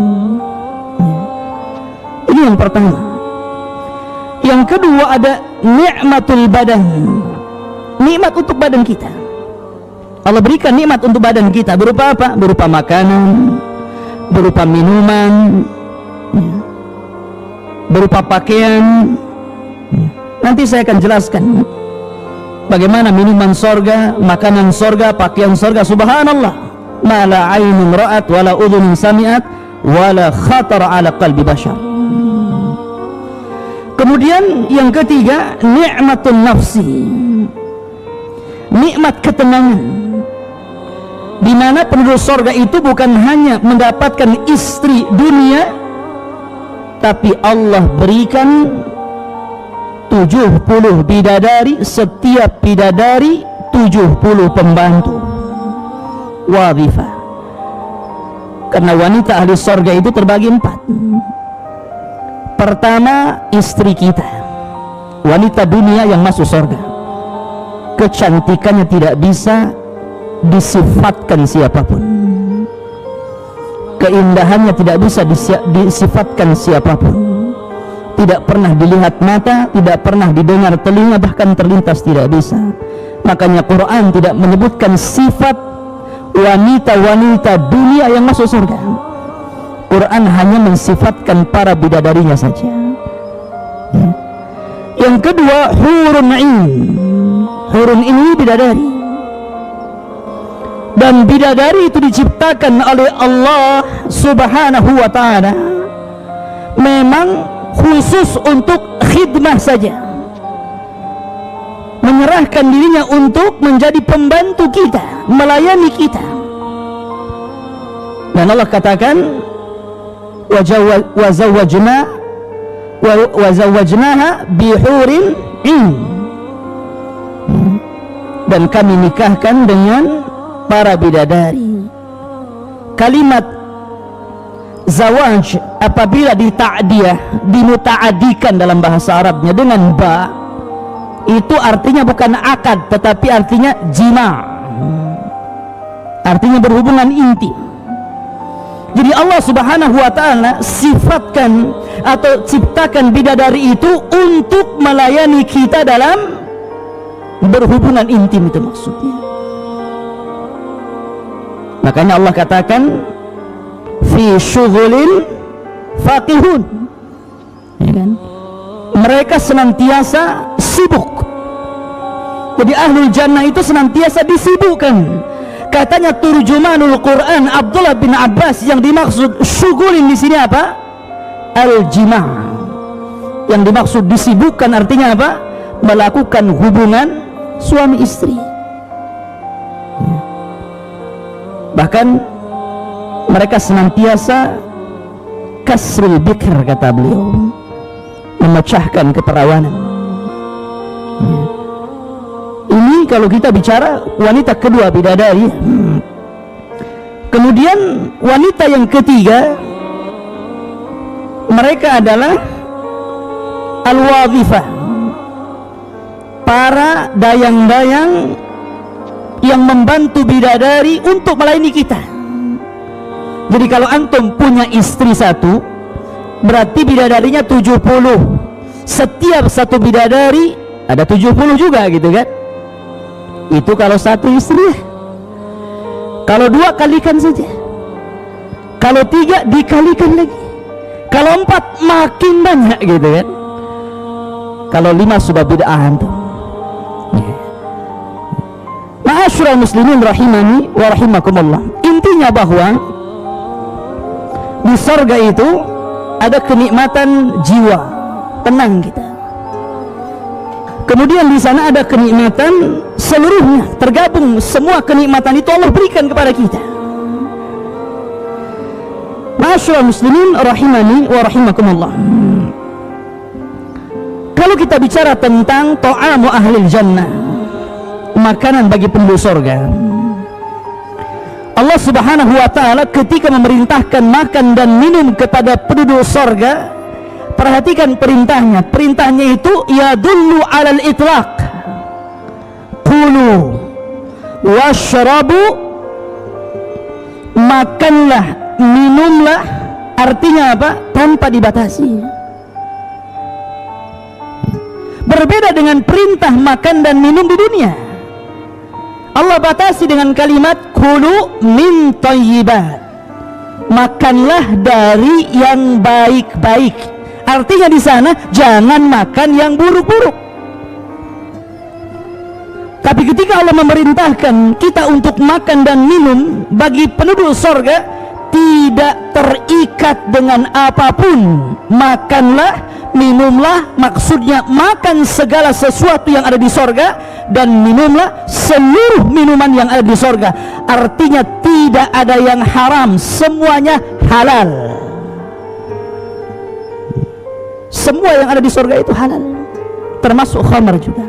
Ini yang pertama. Yang kedua ada nikmatul badan, nikmat untuk badan kita. Allah berikan nikmat untuk badan kita berupa apa? Berupa makanan, berupa minuman, berupa pakaian. Nanti saya akan jelaskan bagaimana minuman sorga, makanan sorga, pakaian sorga. Subhanallah, ma la aynun ra'at wa la udhun sami'at wa la khatara ala qalbi bashar. Kemudian yang ketiga, nikmatun nafsi, nikmat ketenangan, di mana penduduk sorga itu bukan hanya mendapatkan istri dunia, tapi Allah berikan 70 bidadari, setiap bidadari 70 pembantu wadhifah. Karena wanita ahli sorga itu terbagi 4. Pertama, istri kita, wanita dunia yang masuk sorga. Kecantikannya tidak bisa disifatkan siapapun, keindahannya tidak bisa disifatkan siapapun, tidak pernah dilihat mata, tidak pernah didengar telinga, bahkan terlintas tidak bisa. Makanya Quran tidak menyebutkan sifat wanita-wanita dunia yang masuk surga. Quran hanya mensifatkan para bidadarinya saja. Yang kedua, hurun ain. Hurun ini bidadari, dan bidadari itu diciptakan oleh Allah Subhanahu wa ta'ala memang khusus untuk khidmah saja, menyerahkan dirinya untuk menjadi pembantu kita, melayani kita. Dan Allah katakan, wazawwajnaha bihurin in, dan kami nikahkan dengan para bidadari. Kalimat zawaj apabila dita'diyah, dimuta'adikan dalam bahasa Arabnya dengan ba, itu artinya bukan akad, tetapi artinya jima', artinya berhubungan intim. Jadi Allah Subhanahu wa ta'ala sifatkan atau ciptakan bidadari itu untuk melayani kita dalam berhubungan intim, itu maksudnya. Makanya Allah katakan fi syughulin faqihun, ya kan? Mereka senantiasa sibuk. Jadi ahlul jannah itu senantiasa disibukkan. Katanya turjumanul Quran Abdullah bin Abbas, yang dimaksud syugulin di sini apa? Al-jima'. Yang dimaksud disibukkan artinya apa? Melakukan hubungan suami istri. Bahkan mereka senantiasa kasrul bikr, kata beliau, memecahkan keperawanan. Ini kalau kita bicara wanita kedua, bidadari. Kemudian wanita yang ketiga, mereka adalah al-wadhifah, para dayang-dayang yang membantu bidadari untuk melayani kita. Jadi kalau antum punya istri satu, berarti bidadarinya 70. Setiap satu bidadari ada 70 juga, gitu kan? Itu kalau satu istri. Kalau dua, kalikan saja. Kalau tiga, dikalikan lagi. Kalau empat, makin banyak, gitu kan? Kalau lima sudah bid'ah antum. Ma'asyiral muslimin rahimani wa rahimakumullah. Intinya bahwa di surga itu ada kenikmatan jiwa, tenang kita. Kemudian di sana ada kenikmatan seluruhnya, tergabung semua kenikmatan itu Allah berikan kepada kita. Ma'asyiral muslimin rahimani wa rahimakumullah. Kalau kita bicara tentang ta'amu ahlil jannah, makanan bagi penduduk surga, Allah subhanahu wa ta'ala ketika memerintahkan makan dan minum kepada penduduk surga, perhatikan perintahnya. Perintahnya itu yadullu alal itlaq, kulu washrabu, makanlah, minumlah, artinya apa? Tanpa dibatasi. Berbeda dengan perintah makan dan minum di dunia. Allah batasi dengan kalimat kulu min thayyibat, makanlah dari yang baik-baik. Artinya di sana jangan makan yang buruk-buruk. Tapi ketika Allah memerintahkan kita untuk makan dan minum bagi penduduk surga, tidak terikat dengan apapun. Makanlah, minumlah, maksudnya makan segala sesuatu yang ada di surga, dan minumlah seluruh minuman yang ada di surga. Artinya tidak ada yang haram, semuanya halal. Semua yang ada di surga itu halal, termasuk khamar juga.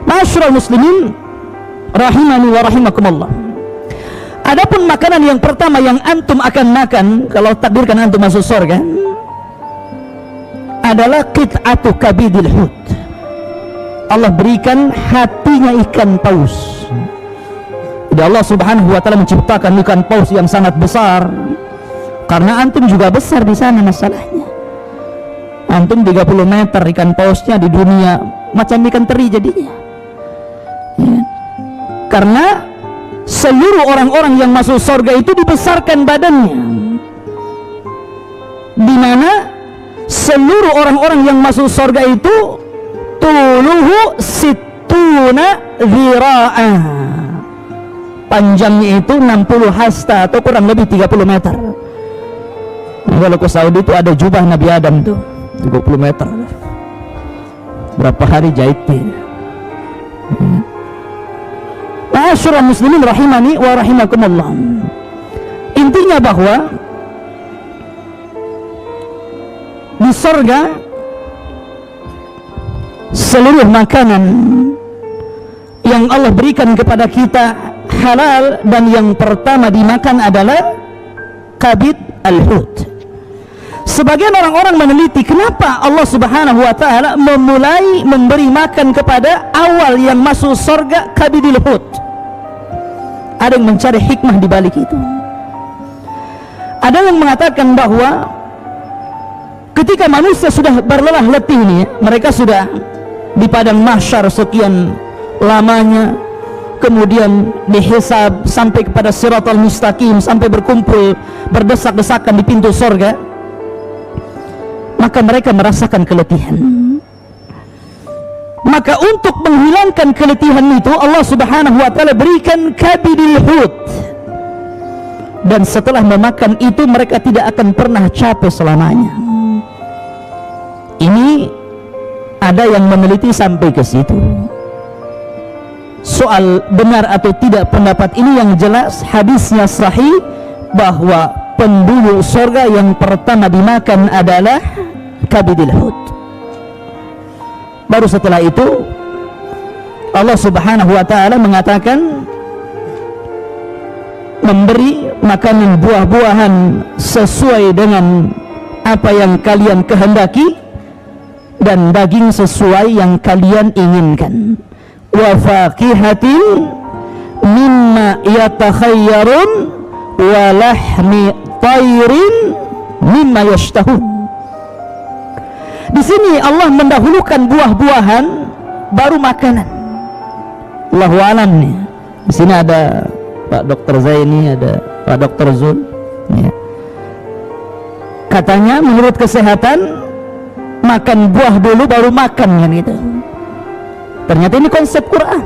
Ma'asyiral muslimin rahimani wa rahimakumullah. Adapun makanan yang pertama yang antum akan makan kalau takdirkan antum masuk surga adalah qit'atu kabidil hut. Allah berikan hatinya ikan paus. Jadi Allah subhanahu wa ta'ala menciptakan ikan paus yang sangat besar, karena antum juga besar di sana masalahnya. Antum 30 meter ikan pausnya, di dunia macam ikan teri jadinya ya. Karena seluruh orang-orang yang masuk surga itu dibesarkan badannya, di mana seluruh orang-orang yang masuk surga itu tuluhu situna dhira'a, panjangnya itu 60 hasta atau kurang lebih 30 meter. Kalau ke Saudi itu ada jubah Nabi Adam tuh 30 meter. Berapa hari jahitnya. Ma'asyiral muslimin rahimani wa rahimakumullah. Intinya bahwa di surga seluruh makanan yang Allah berikan kepada kita halal, dan yang pertama dimakan adalah kabid al-hut. Sebagian orang-orang meneliti kenapa Allah subhanahu wa ta'ala memulai memberi makan kepada awal yang masuk surga kabidil hut. Ada yang mencari hikmah di balik itu. Ada yang mengatakan bahwa ketika manusia sudah berlelah letih ini, mereka sudah di padang mahsyar sekian lamanya, kemudian dihisab sampai kepada siratal mustaqim, sampai berkumpul berdesak-desakan di pintu surga, maka mereka merasakan keletihan. Maka untuk menghilangkan keletihan itu Allah subhanahu wa ta'ala berikan kabidil hut, dan setelah memakan itu mereka tidak akan pernah capek selamanya. Ini ada yang meneliti sampai ke situ. Soal benar atau tidak pendapat ini, yang jelas hadisnya sahih bahwa penduduk surga yang pertama dimakan adalah kabidil hut. Baru setelah itu Allah subhanahu wa ta'ala mengatakan memberi makanan buah-buahan sesuai dengan apa yang kalian kehendaki, dan daging sesuai yang kalian inginkan. Wa faqihatin mimma yatakhayyarun wa lahmi tayrin mimma yashtahun. Di sini Allah mendahulukan buah-buahan baru makanan. Allahu a'lam nih. Di sini ada Pak Dr. Zaini, ada Pak Dr. Zul. Ya. Katanya menurut kesehatan makan buah dulu baru makan, kan gitu. Ternyata ini konsep Quran.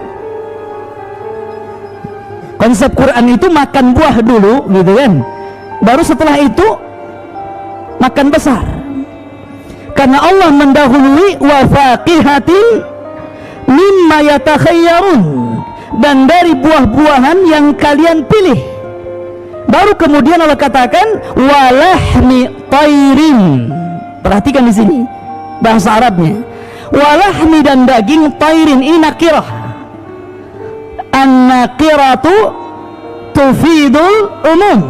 Konsep Quran itu makan buah dulu, gitu kan. Baru setelah itu makan besar. Karena Allah mendahului wa faqihatin mimma yatakhayyarun, dan dari buah-buahan yang kalian pilih. Baru kemudian Allah katakan wa lahmi tayrin. Perhatikan di sini bahasa Arabnya. Wa lahmi, dan daging, tayrin ini nakirah. An-nakiratu tufidul umum.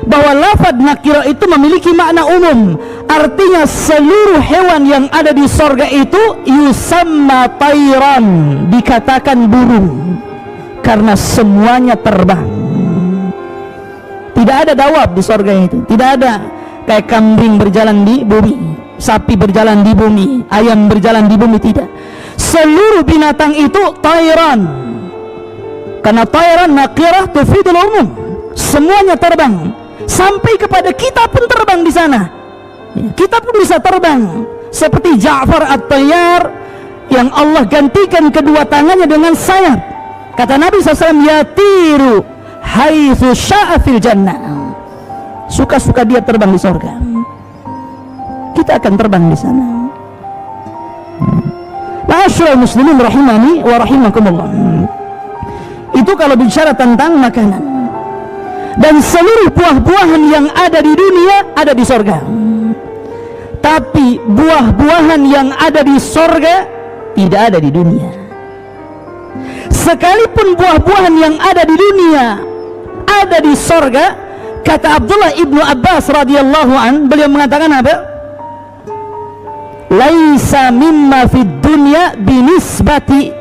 Bahwa lafaz nakirah itu memiliki makna umum. Artinya seluruh hewan yang ada di sorga itu yusamma tayran, dikatakan burung, karena semuanya terbang. Tidak ada dawab di sorga itu. Tidak ada kayak kambing berjalan di bumi, sapi berjalan di bumi, ayam berjalan di bumi. Tidak. Seluruh binatang itu tayran, karena tayran nakirah tufidul umum. Semuanya terbang. Sampai kepada kita pun terbang di sana. Kita pun bisa terbang seperti Ja'far At-Tayyar yang Allah gantikan kedua tangannya dengan sayap. Kata Nabi SAW, yatiru haitsu sya'a fil jannah. Suka-suka dia terbang di surga. Kita akan terbang di sana. Ma'asyiral muslimin rahimani wa rahimakumullah. Itu kalau bicara tentang makanan. Dan seluruh buah-buahan yang ada di dunia ada di sorga. Tapi buah-buahan yang ada di sorga tidak ada di dunia. Sekalipun buah-buahan yang ada di dunia ada di sorga, kata Abdullah ibnu Abbas radhiyallahu an, beliau mengatakan apa? Laisa mimma fid dunya binisbati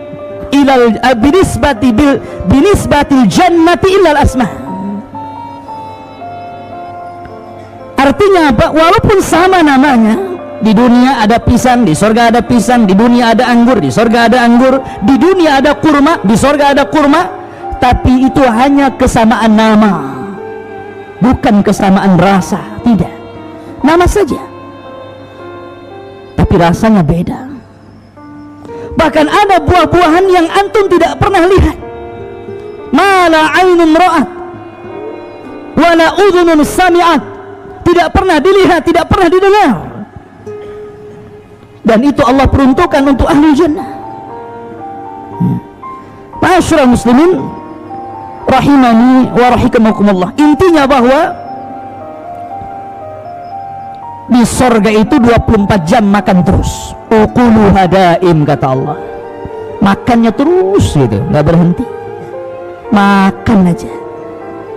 ilal binisbatil jannati illal asma. Artinya apa? Walaupun sama namanya, di dunia ada pisang, di sorga ada pisang, di dunia ada anggur, di sorga ada anggur, di dunia ada kurma, di sorga ada kurma, tapi itu hanya kesamaan nama, bukan kesamaan rasa. Tidak, nama saja, tapi rasanya beda. Bahkan ada buah-buahan yang antum tidak pernah lihat. Ma la ainun ra'at wa la udhunun sami'at. Tidak pernah dilihat, tidak pernah didengar. Dan itu Allah peruntukkan untuk ahli jannah. Ma'asyiral muslimin rahimani wa rahimakumullah. Intinya bahwa di sorga itu 24 jam makan terus. Ukuluha daim, kata Allah. Makannya terus gitu, nggak berhenti. Makan aja,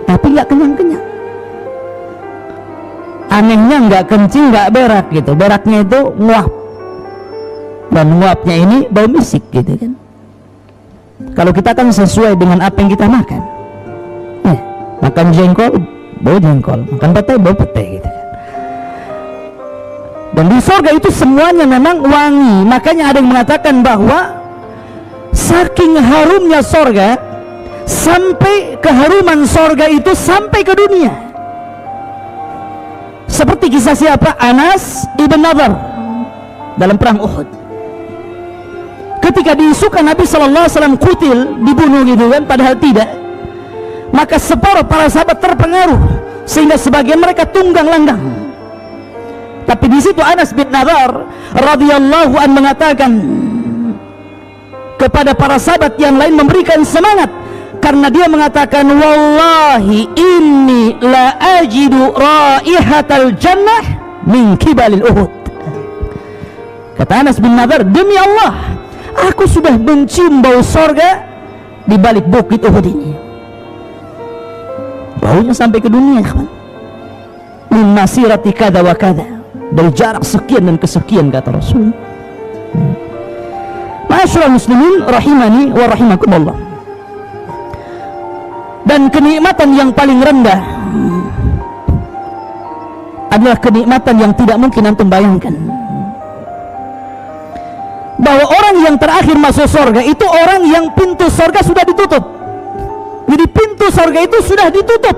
tapi nggak kenyang-kenyang. Anehnya nggak kencing, nggak berak gitu. Beraknya itu nguap, dan nguapnya ini bau misik gitu kan. Kalau kita kan sesuai dengan apa yang kita makan. Makan jengkol, bau jengkol. Makan petai, bau petai gitu kan. Dan di surga itu semuanya memang wangi. Makanya ada yang mengatakan bahwa saking harumnya surga, sampai keharuman surga itu sampai ke dunia. Seperti kisah siapa? Anas ibn Nadhr dalam perang Uhud. ketika diisukan Nabi SAW kutil, dibunuh gitu kan, padahal tidak, maka separuh para sahabat terpengaruh sehingga sebagian mereka tunggang langgang. Tapi di situ Anas bin Nadar radhiyallahu an mengatakan kepada para sahabat yang lain, memberikan semangat, karena dia mengatakan, wallahi inni la ajidu raihatal jannah min kibalil Uhud. Kata Anas bin Nadar, demi Allah, aku sudah mencium bau sorga di balik bukit Uhud ini. Baunya sampai ke dunia, kawan. Min masirati kada wa kada, dari jarak sekian dan kesekian, kata Rasul. Ma'asyiral muslimin rahimani wa rahimakumullah. Dan kenikmatan yang paling rendah adalah kenikmatan yang tidak mungkin antum bayangkan, bahwa orang yang terakhir masuk surga itu orang yang pintu surga sudah ditutup. Jadi pintu surga itu sudah ditutup.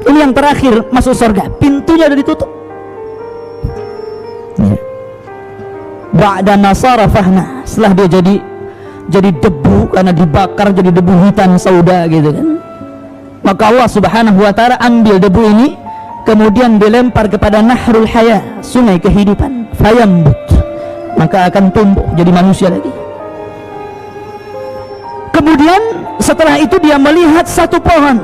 Ini yang terakhir masuk surga, pintunya sudah ditutup. Ba'da nasarafahna, setelah dia jadi debu karena dibakar, jadi debu hitam sauda gitu kan. Maka Allah Subhanahu wa taala ambil debu ini, kemudian dilempar kepada nahrul haya, sungai kehidupan, fayambut, maka akan tumbuh jadi manusia lagi. Kemudian setelah itu dia melihat satu pohon,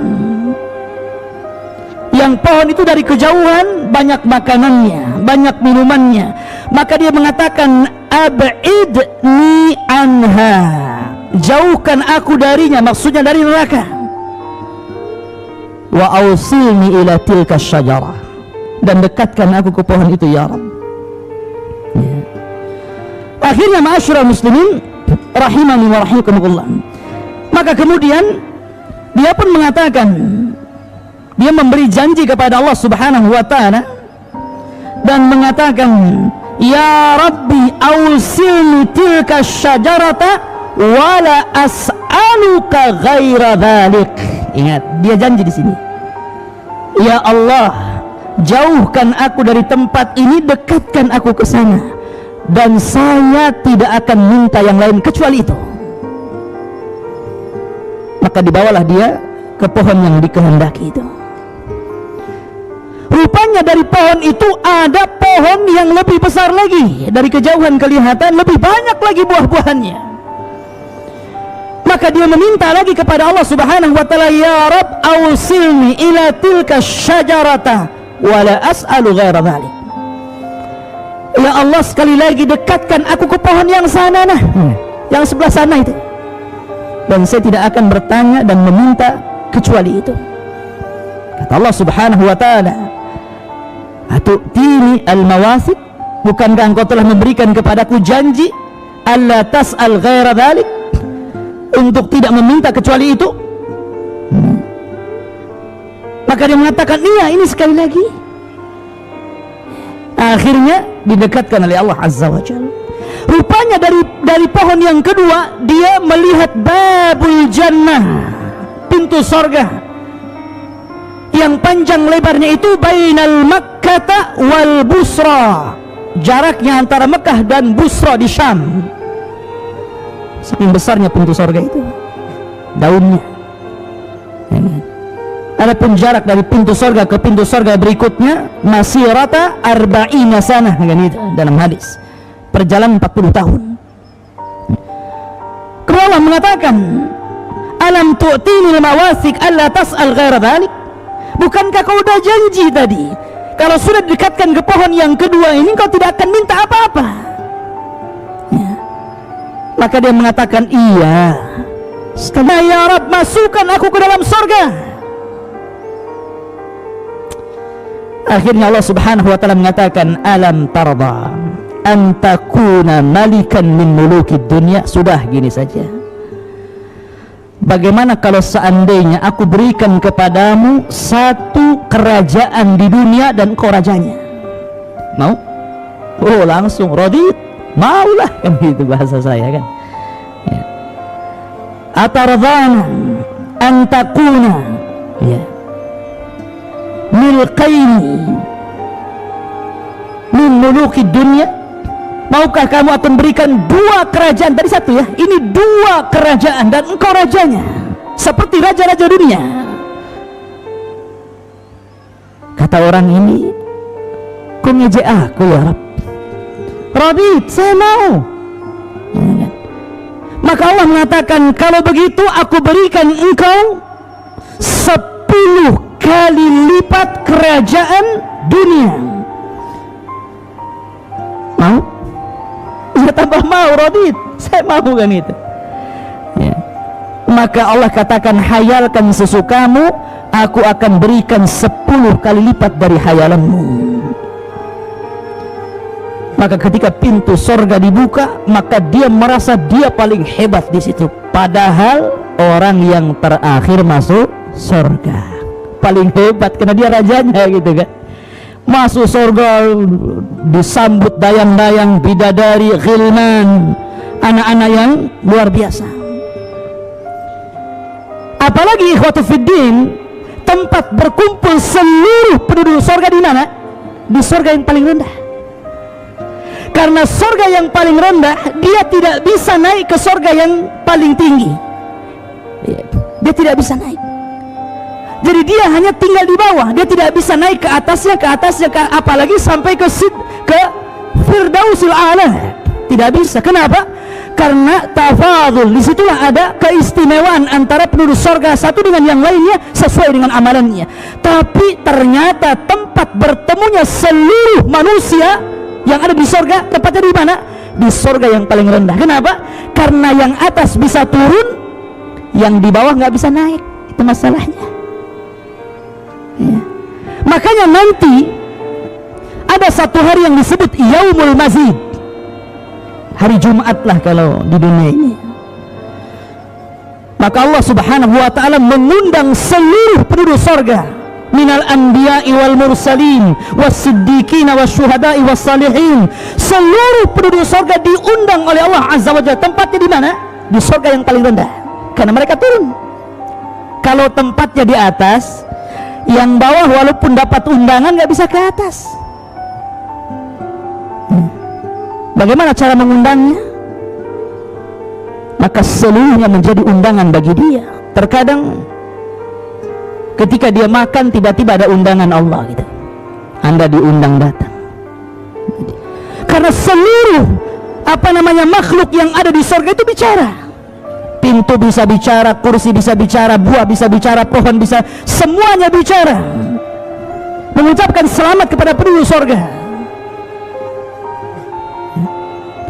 yang pohon itu dari kejauhan banyak makanannya, banyak minumannya, maka dia mengatakan, ab'idni anha, jauhkan aku darinya, maksudnya dari neraka. Wa ausilni ila tilka syajarah, dan dekatkan aku ke pohon itu ya Rabb. Akhirnya ma'asyiral muslimin rahimani wa rahimakumullah, maka kemudian dia pun mengatakan, dia memberi janji kepada Allah Subhanahu wa taala dan mengatakan, ya Rabbi ausilni tilka syajarata wala as'aluka ghaira dhalik. Ingat, dia janji di sini, ya Allah, jauhkan aku dari tempat ini, dekatkan aku ke sana, dan saya tidak akan minta yang lain kecuali itu. Maka dibawalah dia ke pohon yang dikehendaki itu. Rupanya dari pohon itu ada pohon yang lebih besar lagi, dari kejauhan kelihatan lebih banyak lagi buah-buahannya. Maka dia meminta lagi kepada Allah Subhanahu wa taala, ya Rabb ausilni ila tilka syajarata wala as'alu ghaira dhalik. Ya Allah, sekali lagi dekatkan aku ke pohon yang sana, yang sebelah sana itu, dan saya tidak akan bertanya dan meminta kecuali itu. Kata Allah Subhanahu wa taala, atu'tini al-mawasik, bukankah engkau telah memberikan kepadaku janji alla tas'al ghaira dhalik, untuk tidak meminta kecuali itu? Maka dia mengatakan, iya, ini sekali lagi. Akhirnya didekatkan oleh Allah Azza wa Jalla. Rupanya dari pohon yang kedua dia melihat babul jannah, pintu sorga, yang panjang lebarnya itu bainal Makkah wal Busra, jaraknya antara Mekah dan Busra di Syam. Saking besarnya pintu sorga itu, daunnya. Adapun jarak dari pintu sorga ke pintu sorga berikutnya masirata arba'ina sanah, kan itu dalam hadis, perjalanan 40 tahun. Kemudian Allah mengatakan, alam tu'tinil mawasik alla tas'al ghaira dhalik, bukankah kau udah janji tadi kalau sudah didekatkan ke pohon yang kedua ini kau tidak akan minta apa-apa? Ya. Maka dia mengatakan, iya, sekarang ya Rabb, masukkan aku ke dalam surga. Akhirnya Allah Subhanahu wa taala mengatakan, alam tarda an takuna malikan min mulukid dunya. Sudah, gini saja, bagaimana kalau seandainya aku berikan kepadamu satu kerajaan di dunia dan kau rajanya? Mau? Oh, langsung radit, maulah, kan gitu bahasa saya kan ya. Atardana an takuna ya milqaini min mulukid dunya, Maukah kamu akan berikan 2 kerajaan? Tadi 1 ya, ini 2 kerajaan dan engkau rajanya seperti raja-raja dunia. Kata orang ini, kau ngejek aku ya Rabb. Radit, saya mau. Ya, kan? Maka Allah mengatakan, kalau begitu aku berikan engkau 10 kali lipat kerajaan dunia. Mau? Ya tambah mau, Radit, saya mau kan itu ya. Maka Allah katakan, hayalkan sesukamu, aku akan berikan 10 kali lipat dari hayalanmu. Maka ketika pintu sorga dibuka, maka dia merasa dia paling hebat di situ. Padahal orang yang terakhir masuk sorga paling hebat karena dia rajanya gitu kan. Masuk sorga disambut dayang-dayang, bidadari, ghilman, anak-anak yang luar biasa. Apalagi ikhwatu fiddin, tempat berkumpul seluruh penduduk sorga di mana? Di sorga yang paling rendah. Karena sorga yang paling rendah, dia tidak bisa naik ke sorga yang paling tinggi. Dia tidak bisa naik. Jadi dia hanya tinggal di bawah, dia tidak bisa naik ke atasnya, apalagi sampai ke Firdausil A'la. Tidak bisa. Kenapa? Karena tafadhul. Disitulah ada keistimewaan antara penduduk sorga satu dengan yang lainnya sesuai dengan amalannya. Tapi ternyata tempat bertemunya seluruh manusia yang ada di sorga, tempatnya di mana? Di sorga yang paling rendah. Kenapa? Karena yang atas bisa turun, yang di bawah nggak bisa naik. Itu masalahnya ya. Makanya nanti ada satu hari yang disebut Yaumul Mazid, hari Jumat lah kalau di dunia ini. Maka Allah subhanahu wa ta'ala mengundang seluruh penduduk sorga, minal anbiya'i wal mursalin wassiddiqina wasyuhada'i wassalihin. Seluruh penduduk sorga diundang oleh Allah azza wa jalla. Tempatnya di mana? Di sorga yang paling rendah, karena mereka turun. Kalau tempatnya di atas, yang bawah walaupun dapat undangan nggak bisa ke atas. Bagaimana cara mengundangnya? Maka seluruhnya menjadi undangan bagi dia. Terkadang ketika dia makan, tiba-tiba ada undangan Allah gitu, Anda diundang datang. Karena seluruh makhluk yang ada di surga itu bicara. Pintu bisa bicara, kursi bisa bicara, buah bisa bicara, pohon bisa, semuanya bicara, mengucapkan selamat kepada penduduk surga.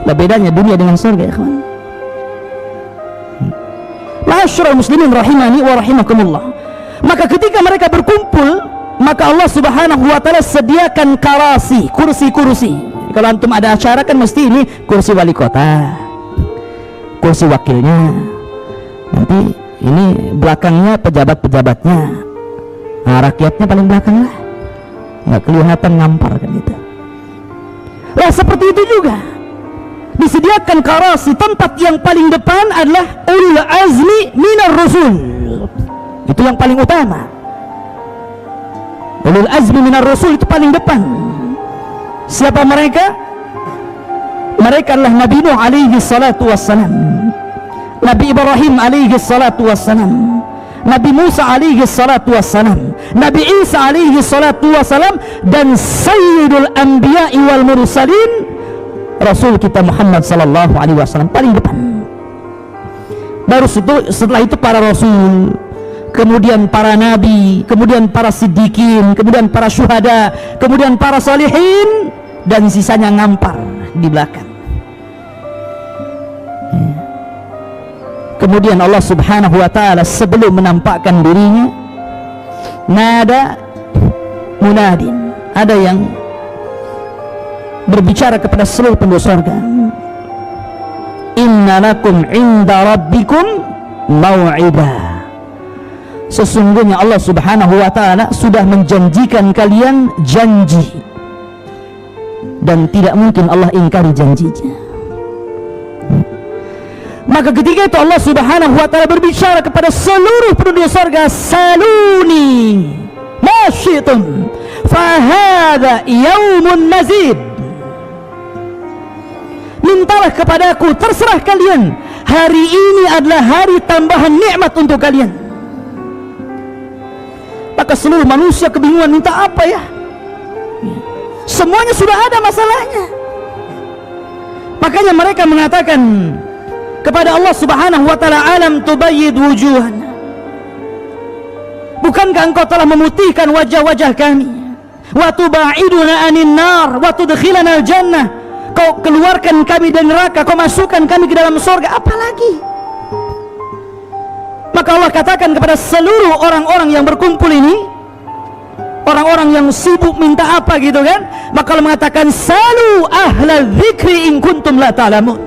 Nah, bedanya dunia dengan surga ya kawan. Ma'asyiral muslimin rahimani wa rahimakumullah. Maka ketika mereka berkumpul, maka Allah subhanahu wa ta'ala sediakan karasi, kursi-kursi. Kalau antum ada acara kan mesti ini kursi wali kota, kursi wakilnya, nanti ini belakangnya pejabat-pejabatnya, nah rakyatnya paling belakang lah, nggak kelihatan ngampar kan gitu. Nah seperti itu juga disediakan karasi. Tempat yang paling depan adalah ulul azmi minar rusul, itu yang paling utama. Ulul azmi minar rusul itu paling depan. Siapa mereka? Mereka adalah Nabi Nuh alaihi salatu wassalam, Nabi Ibrahim alaihi salatu wassalam, Nabi Musa alaihi salatu wassalam, Nabi Isa alaihi salatu wassalam, dan Sayyidul Anbiya'i wal Mursalin, Rasul kita Muhammad sallallahu alaihi wasallam paling depan. Baru setelah itu para Rasul, kemudian para Nabi, kemudian para Siddiqin, kemudian para syuhada, kemudian para salihin, dan sisanya ngampar di belakang. Kemudian Allah subhanahu wa ta'ala sebelum menampakkan dirinya, nada munadin, ada yang berbicara kepada seluruh penduduk surga, inna lakum inda rabbikum mau'idah. Sesungguhnya Allah subhanahu wa ta'ala sudah menjanjikan kalian janji, dan tidak mungkin Allah ingkari janjinya. Maka ketika itu Allah subhanahu wa ta'ala berbicara kepada seluruh penduduk surga, saluni ma syi'tum fahadha yaumun mazid. mintalah kepadaku, terserah kalian. Hari ini adalah hari tambahan nikmat untuk kalian. Maka seluruh manusia kebingungan, minta apa ya? Semuanya sudah ada masalahnya. Makanya mereka mengatakan kepada Allah Subhanahu wa ta'ala, alam tubayyid wujuhana, bukankah engkau telah memutihkan wajah-wajah kami, wa tubaiduna anin nar wa tudkhilana al-jannah, kau keluarkan kami dari neraka, kau masukkan kami ke dalam surga, apalagi? Maka Allah katakan kepada seluruh orang-orang yang berkumpul ini, orang-orang yang sibuk minta apa gitu kan, maka Allah mengatakan, salu ahla dzikri in kuntum la ta'lamun.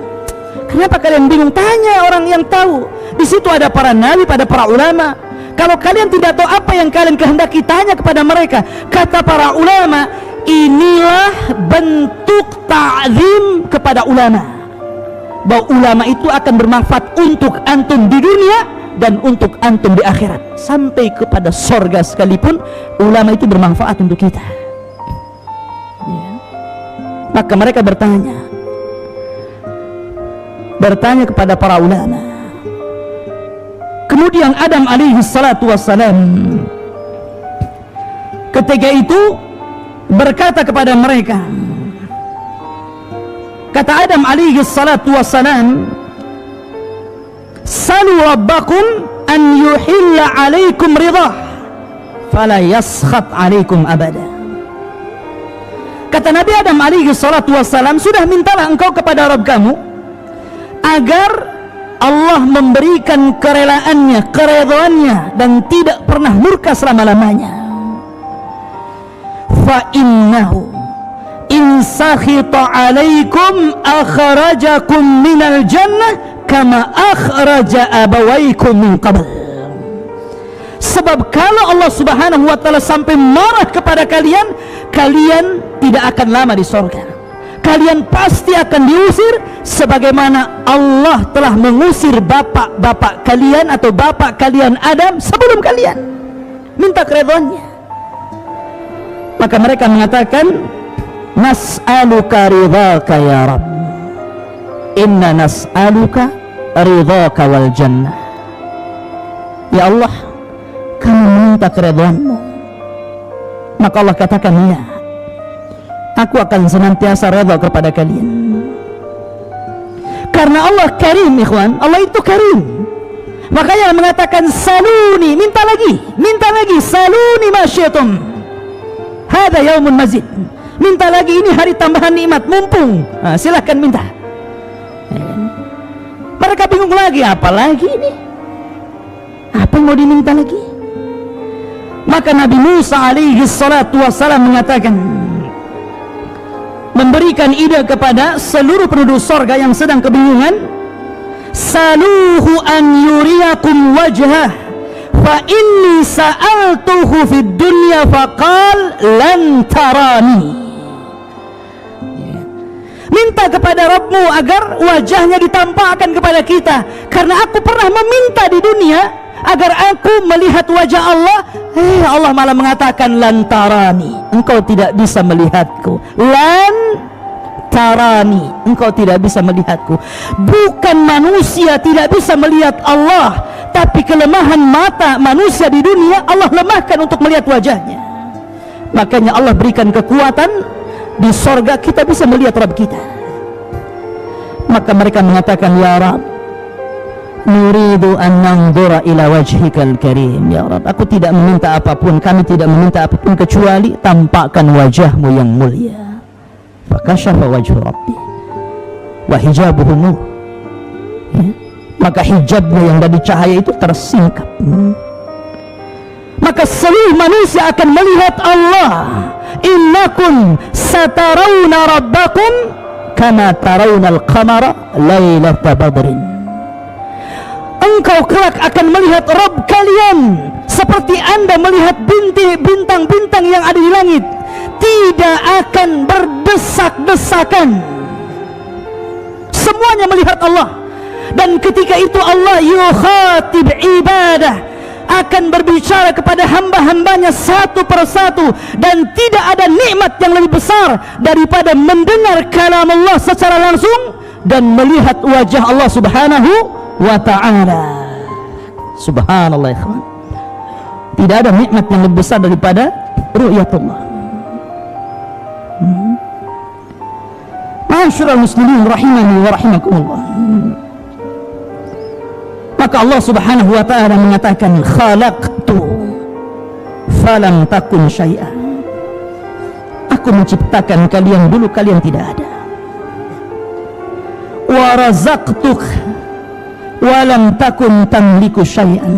Kenapa kalian bingung? Tanya orang yang tahu. Di situ ada para nabi, pada para ulama. Kalau kalian tidak tahu apa yang kalian kehendaki, tanya kepada mereka. Kata para ulama, inilah bentuk ta'zim kepada ulama, bahwa ulama itu akan bermanfaat untuk antum di dunia dan untuk antum di akhirat. Sampai kepada sorga sekalipun ulama itu bermanfaat untuk kita ya. Maka mereka bertanya kepada para ulama. Kemudian Adam alaihi salatu wassalam ketika itu berkata kepada mereka, kata Adam alaihi salatu wassalam, salu rabbakum an yuhilla alaikum ridah fala yaskhat alaikum abada. Kata Nabi Adam alaihi salatu wassalam, sudah mintalah engkau kepada Rabb kamu agar Allah memberikan kerelaannya, keredaannya, dan tidak pernah murka selama-lamanya. Fa innahu in sakhita alaikum akhrajakum minal jannah kama akhraja abawaikum min qabl. Sebab kalau Allah Subhanahu wa ta'ala sampai marah kepada kalian, kalian tidak akan lama di surga. Kalian pasti akan diusir sebagaimana Allah telah mengusir bapak-bapak kalian atau bapak kalian Adam sebelum kalian. Minta keridhaannya. Maka mereka mengatakan, nas'aluka ridhaka ya Rabb, inna nas'aluka ridhaka wal jannah. Ya Allah, kami meminta keridhaanmu. Maka Allah katakan, ya, aku akan senantiasa redha kepada kalian. Karena Allah karim, ikhwan. Allah itu karim. Makanya mengatakan, saluni, minta lagi, saluni masyiatum, hada yaumun mazid, minta lagi, ini hari tambahan nikmat, mumpung. Silahkan minta. Mereka bingung lagi, apa lagi ini? Apa yang mau diminta lagi? Maka Nabi Musa alaihi salatu wassalam mengatakan, memberikan ide kepada seluruh penduduk sorga yang sedang kebingungan, saluhu an yuriyakum wajhah fa inni sa'altuhu fid dunya faqal lan tarani. Minta kepada Rabbmu agar wajahnya ditampakkan kepada kita, karena aku pernah meminta di dunia agar aku melihat wajah Allah. Allah malah mengatakan lan tarani, engkau tidak bisa melihatku. Lan tarani, engkau tidak bisa melihatku. Bukan manusia tidak bisa melihat Allah, tapi kelemahan mata manusia di dunia Allah lemahkan untuk melihat wajahnya. Makanya Allah berikan kekuatan, di sorga kita bisa melihat Rabb kita. Maka mereka mengatakan, ya Rabb, nuridu an nanzura ila wajhikal karim. Ya Rabb, aku tidak meminta apapun, kami tidak meminta apapun kecuali tampakkan wajahmu yang mulia. Fakashafa wajhu Rabbi wa hijabuhu nur. Maka hijabnya yang dari cahaya itu tersingkap. Maka seluruh manusia akan melihat Allah. Innakum satarawna rabbakum kama tarawna al-qamara lailata badrin. Engkau kelak akan melihat Rabb kalian seperti anda melihat bintang-bintang yang ada di langit. Tidak akan berdesak-desakan. Semuanya melihat Allah. Dan ketika itu Allah yukhatib ibadah, akan berbicara kepada hamba-hambanya satu persatu. Dan tidak ada nikmat yang lebih besar daripada mendengar kalam Allah secara langsung dan melihat wajah Allah Subhanahu wa ta'ala. Subhanallah ikhwan, tidak ada nikmat yang lebih besar daripada ru'yatullah. Ma'asyiral muslimin rahimani wa rahimakumullah. Maka Allah Subhanahu wa ta'ala mengatakan, khalaqtu falam takun syai'an. Aku menciptakan kalian dulu kalian tidak ada. Wa razaqtuk walam takun tamliku syai'an.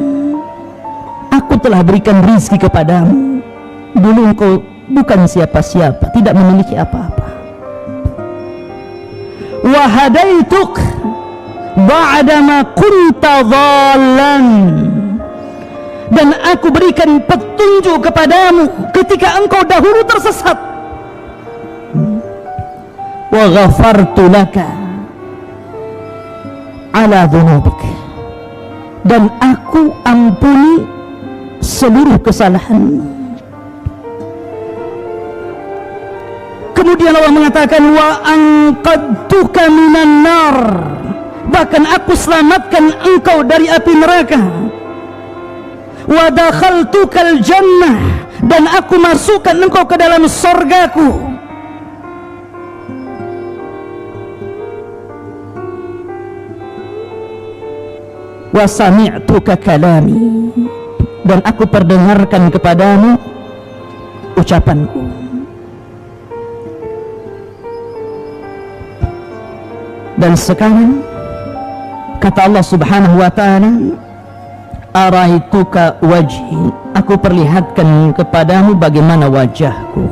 Aku telah berikan rizki kepadamu, dulu engkau bukan siapa-siapa, tidak memiliki apa-apa. Wa hadaituk ba'dama kunta dhallan. Dan aku berikan petunjuk kepadamu ketika engkau dahulu tersesat. Wa ghafartu laka ala dhunubik. Dan aku ampuni seluruh kesalahanmu. Kemudian Allah mengatakan, wa anqadtuka minan nar. Bahkan aku selamatkan engkau dari api neraka. Wa dakhaltukal jannah. Dan aku masukkan engkau ke dalam surgaku. Wa sami'tuka kalami. Dan aku perdengarkan kepadamu ucapanku. Dan sekarang kata Allah Subhanahu wa ta'ala, araituka wajhi. Aku perlihatkan kepadamu bagaimana wajahku.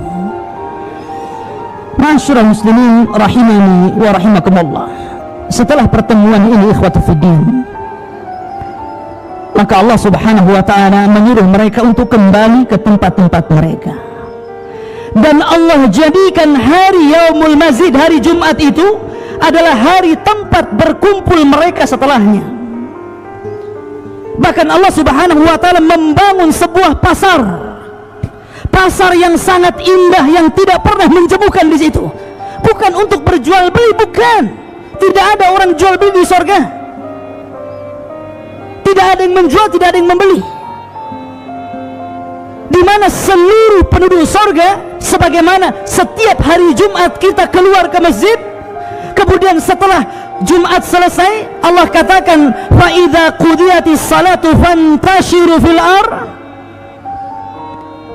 Ma'asyiral muslimin rahimani wa rahimakumullah. Setelah pertemuan ini ikhwatu fiddin, maka Allah Subhanahu wa ta'ala menyuruh mereka untuk kembali ke tempat-tempat mereka. Dan Allah jadikan hari Yaumul Mazid, hari Jumat itu adalah hari tempat berkumpul mereka setelahnya. Bahkan Allah Subhanahu wa ta'ala membangun sebuah pasar yang sangat indah, yang tidak pernah menjemukan di situ. Bukan untuk berjual beli, bukan. Tidak ada orang jual beli di surga. Tidak ada yang menjual, tidak ada yang membeli. Di mana seluruh penduduk surga, sebagaimana setiap hari Jumat kita keluar ke masjid, kemudian setelah Jumat selesai Allah katakan, fa idza qudiyatis salatu fantashiru fil ardh.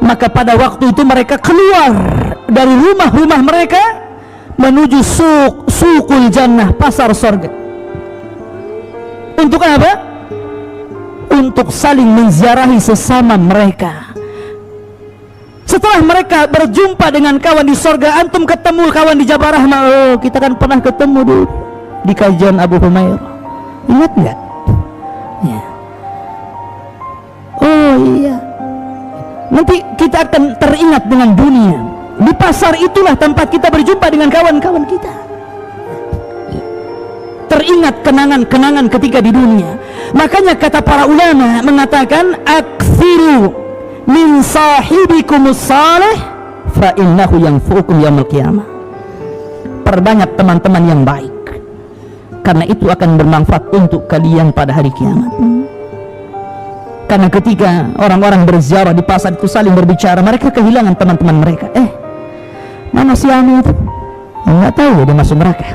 Maka pada waktu itu mereka keluar dari rumah-rumah mereka menuju suqul jannah, pasar surga. Untuk apa? Untuk saling menziarahi sesama mereka. Setelah mereka berjumpa dengan kawan di surga, antum ketemu kawan di Jabal Rahmah. Oh, kita kan pernah ketemu dulu di kajian Abu Humairah. Ingat nggak? Ya. Oh iya. Nanti kita akan teringat dengan dunia. Di pasar itulah tempat kita berjumpa dengan kawan-kawan kita. Teringat kenangan-kenangan ketika di dunia. Makanya kata para ulama mengatakan, aktsiru min sahibikumus salih fa innahu yanfu'ukum yaumil qiyamah. Perbanyak teman-teman yang baik, karena itu akan bermanfaat untuk kalian pada hari kiamat. Karena ketika orang-orang berziarah di pasar itu saling berbicara, mereka kehilangan teman-teman mereka. Mana si Anu itu? Enggak tahu dia masuk neraka.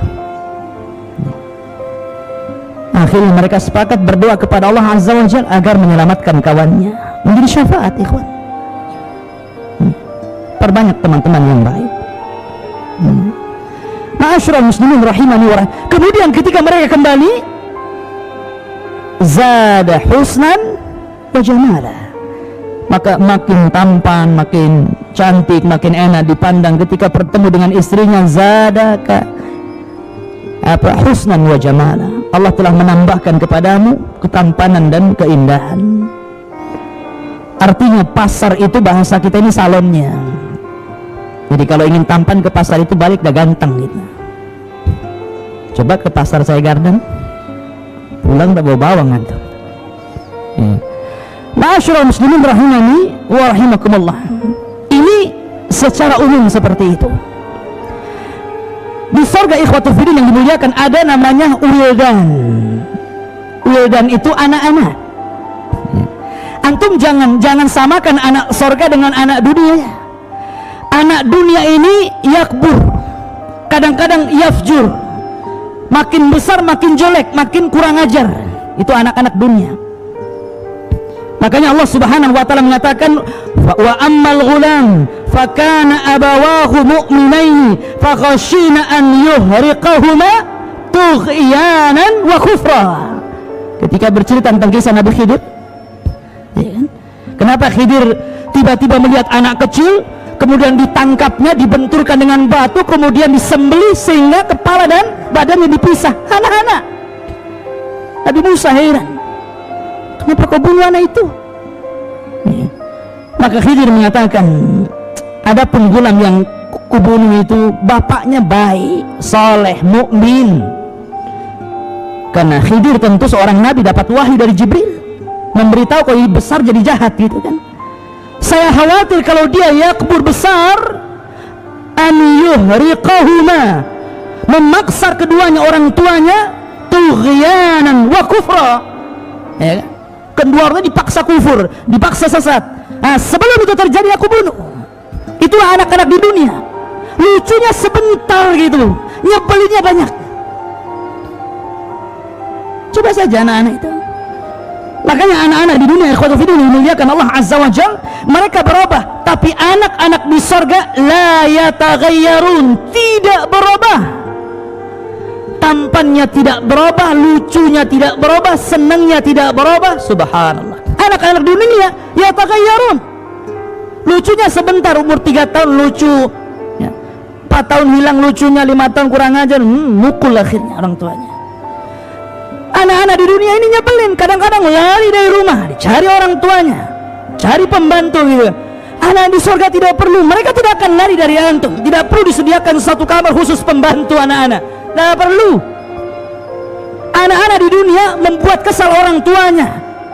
Akhirnya mereka sepakat berdoa kepada Allah Azza wa Jalla agar menyelamatkan kawannya, menjadi syafaat ikhwan. Perbanyak teman-teman yang baik. Ma'asyiral muslimin rahimani wa rahimakumullah. Kemudian ketika mereka kembali, zada husnan wa jamala. Maka makin tampan, makin cantik, makin enak dipandang ketika bertemu dengan istrinya. Zada husnan wa jamala. Allah telah menambahkan kepadamu ketampanan dan keindahan. Artinya pasar itu bahasa kita ini salonnya. Jadi kalau ingin tampan ke pasar itu balik dah ganteng gitu. Coba ke pasar saya Garden, pulang dah bawa bawang antum. Ma'asyiral muslimin rahimani wa rahimakumullah. Ini secara umum seperti itu. Di surga ikhwatul fiddin yang dimuliakan ada namanya wildan. Wildan itu anak-anak. Antum jangan samakan anak surga dengan anak dunia. Anak dunia ini yakbur, kadang-kadang yafjur, makin besar makin jelek, makin kurang ajar. Itu anak-anak dunia. Makanya Allah Subhanahu wa taala mengatakan wa ammal ghulam fakana abawahu mu'minaini fakhashina an yuhriqahuma tughyanan wa kufra. Ketika bercerita tentang kisah Nabi Khidir, ya kan? Kenapa Khidir tiba-tiba melihat anak kecil, kemudian ditangkapnya, dibenturkan dengan batu, kemudian disembelih sehingga kepala dan badannya dipisah. Anak-anak. Nabi Musa heran, kenapa kau bunuh anak itu? Ya. Maka Khidir mengatakan, adapun gulam yang kubunuh itu bapaknya baik, soleh, mukmin. Karena Khidir tentu seorang nabi, dapat wahyu dari Jibril memberitahu kalau besar jadi jahat gitu kan. Saya khawatir kalau dia yakbur besar, an yuhriqahuma, memaksa keduanya orang tuanya, tughyanan wa kufra, ya kan? Keduanya dipaksa kufur, dipaksa sesat. Nah, sebelum itu terjadi aku bunuh. Itulah anak-anak di dunia. Lucunya sebentar gitu, nyebelinnya banyak. Coba saja anak-anak itu. Makanya anak-anak di dunia ikhwatul fiddin dimuliakan Allah Azza wa Jalla, mereka berubah, tapi anak-anak di surga la yataghayyarun, tidak berubah. Tampannya tidak berubah, lucunya tidak berubah, senangnya tidak berubah. Subhanallah. Anak-anak di dunia yataghayyarun. Lucunya sebentar, umur 3 tahun lucu, ya. 4 tahun hilang lucunya, 5 tahun kurang ajar, mukul akhirnya orang tuanya. Anak-anak di dunia ini nyebelin, kadang-kadang lari dari rumah, dicari orang tuanya, cari pembantu gitu. Anak di surga tidak perlu, mereka tidak akan lari dari antum, tidak perlu disediakan satu kamar khusus pembantu anak-anak, tidak perlu. Anak-anak di dunia membuat kesal orang tuanya,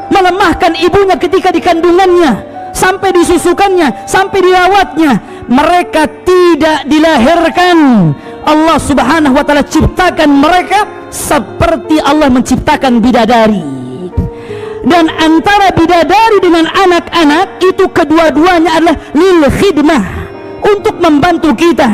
melemahkan ibunya ketika di kandungannya, sampai disusukannya, sampai dirawatnya. Mereka tidak dilahirkan, Allah Subhanahu wa taala ciptakan mereka seperti Allah menciptakan bidadari. Dan antara bidadari dengan anak-anak itu kedua-duanya adalah lil khidmah, untuk membantu kita,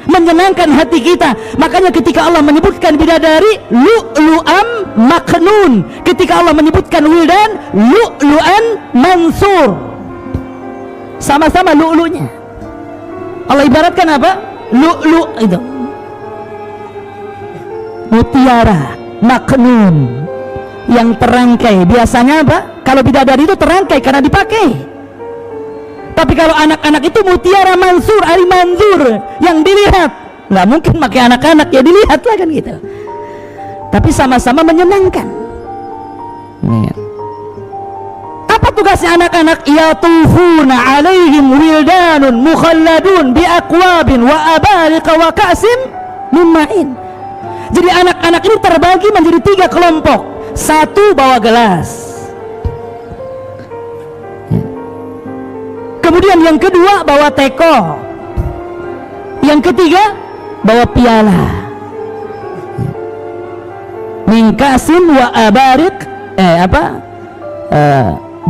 menyenangkan hati kita. Makanya ketika Allah menyebutkan bidadari lu'lu'am maknun, ketika Allah menyebutkan wildan lu'lu'an mansur, sama-sama lu'lu'nya. Allah ibaratkan apa? Lu'lu' itu mutiara maknun yang terangkai. Biasanya apa? Kalau bidadari itu terangkai karena dipakai. Tapi kalau anak-anak itu mutiara mansur, ari manzur, yang dilihat. Nggak mungkin pakai anak-anak, ya dilihat lah kan gitu. Tapi sama-sama menyenangkan. Apa tugasnya anak-anak? Yatufuna alaihim wildanun mukhalladun biaqwabin wa abariqa wa ka'sim min ma'in. Jadi anak-anak ini terbagi menjadi 3 kelompok. Satu bawa gelas, kemudian yang kedua bawa teko, yang ketiga bawa piala. Min ka'sin wa abarik,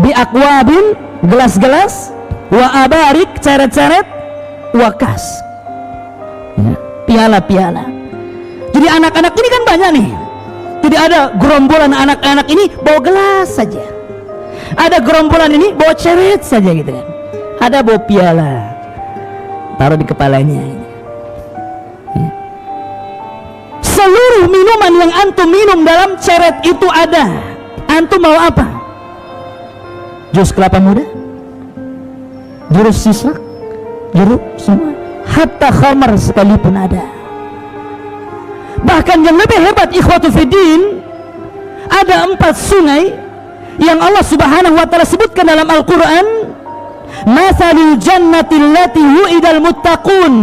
biaqwabin, gelas-gelas, wa abarik, ceret-ceret, wa kas, piala-piala. Jadi anak-anak ini kan banyak nih. Jadi ada gerombolan anak-anak ini bawa gelas saja, ada gerombolan ini bawa ceret saja gitu kan, ada bawa piala, taruh di kepalanya ini. Seluruh minuman yang antum minum dalam ceret itu ada. Antum mau apa? Jus kelapa muda, jurus sisak, jeruk, semua, hatta khamar sekalipun ada. Bahkan yang lebih hebat ikhwatu fiddin, ada 4 sungai yang Allah Subhanahu wa taala sebutkan dalam Al-Qur'an. Matsalul jannati allati wu'idal muttaqun.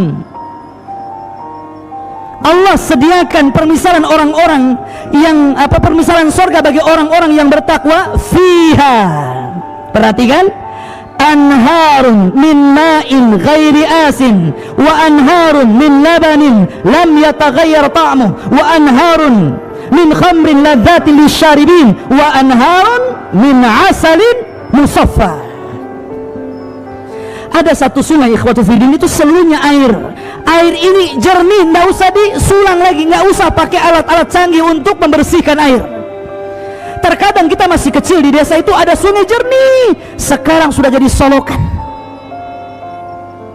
Allah sediakan permisalan orang-orang yang permisalan surga bagi orang-orang yang bertakwa. Fiha, perhatikan, anharun min ma'in ghairi asin wa anharun min labanin lam yataghayyar ta'muh wa anharun min khamrin ladzatin lisyaribin wa anharun min asalin musaffa. Ada satu sungai ikhwatu fiddin, itu seluruhnya air. Air ini jernih, nggak usah disulang lagi, nggak usah pakai alat-alat canggih untuk membersihkan air. Terkadang kita masih kecil di desa itu ada sungai jernih, sekarang sudah jadi solokan,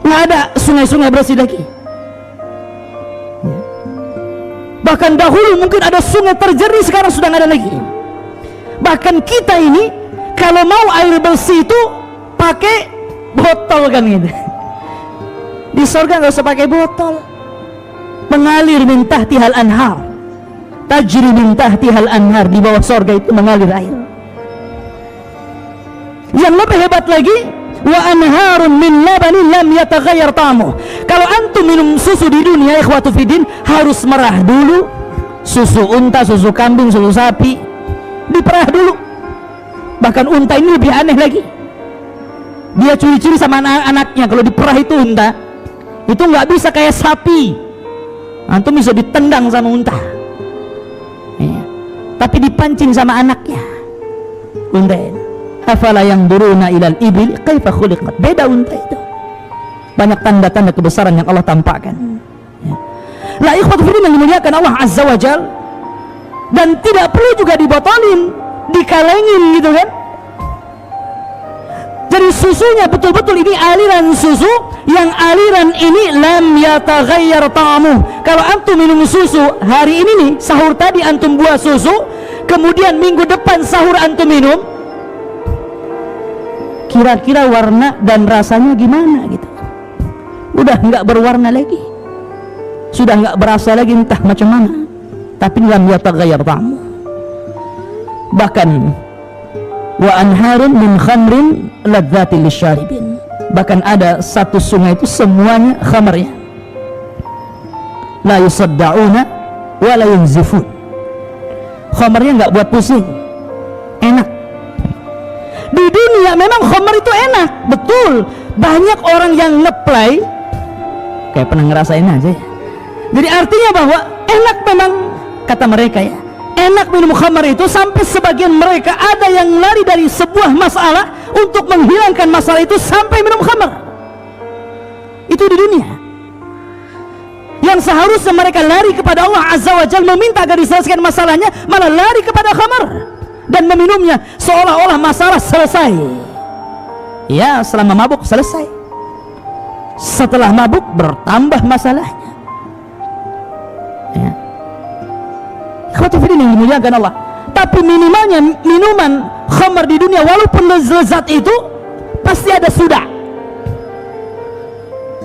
nggak ada sungai-sungai bersih lagi. Bahkan dahulu mungkin ada sungai terjernih, sekarang sudah nggak ada lagi. Bahkan kita ini kalau mau air bersih itu pakai botol kan gitu. Di surga nggak usah pakai botol, mengalir min tahtihal anhar, tajri min tahtihal anhar, di bawah surga itu mengalir air. Yang lebih hebat lagi, wa anharun min labanin lam yataghayyar ta'muh. Kalau antum minum susu di dunia ikhwatu fiddin, harus merah dulu, susu unta, susu kambing, susu sapi diperah dulu. Bahkan unta ini lebih aneh lagi, dia curi-curi sama anak-anaknya. Kalau diperah itu unta itu nggak bisa kayak sapi, antum bisa ditendang sama unta ya. Tapi dipancing sama anaknya unta ini. Afala yanzuruna ilal ibil kaifa khuliqat. Beda unta itu, banyak tanda-tanda kebesaran yang Allah tampakkan ya. La ikhwatu fiddin yang dimuliakan Allah azza wa jal, dan tidak perlu juga dibotolin, dikalengin gitu kan. Jadi susunya betul-betul ini aliran susu yang aliran ini lam yataghayyar ta'muh. Kalau antum minum susu hari ini nih, sahur tadi antum buat susu, kemudian minggu depan sahur antum minum, kira-kira warna dan rasanya gimana gitu? Udah nggak berwarna lagi, sudah nggak berasa lagi, entah macam mana. Tapi lam yataghayyar ta'muh. Bahkan wa anharun min khamrin ladzatin lisyaribin. Bahkan ada satu sungai itu semuanya khamrnya, la yusaddauna wa la yunzifun. Khamrnya nggak buat pusing, enak. Di dunia memang khamr itu enak, betul. Banyak orang yang ngeplay kayak pernah ngerasain aja ya. Jadi artinya bahwa enak memang, kata mereka ya, enak minum khamar itu, sampai sebagian mereka ada yang lari dari sebuah masalah untuk menghilangkan masalah itu sampai minum khamar. Itu di dunia. Yang seharusnya mereka lari kepada Allah azza wa jalla meminta agar diselesaikan masalahnya, malah lari kepada khamar dan meminumnya seolah-olah masalah selesai. Ya, selama mabuk selesai, setelah mabuk bertambah masalahnya ya. Ikhwatu fiddin yang dimuliakan Allah. Tapi minimalnya minuman khamar di dunia, walaupun lezat itu, pasti ada sudah,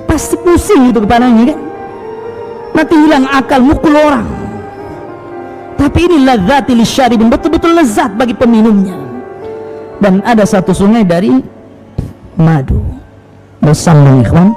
pasti pusing itu kepalanya kan, nanti hilang akal, mukul orang. Tapi ini ladzati lisyaribin, betul-betul lezat bagi peminumnya. Dan ada satu sungai dari madu. Bersambung ikhwan.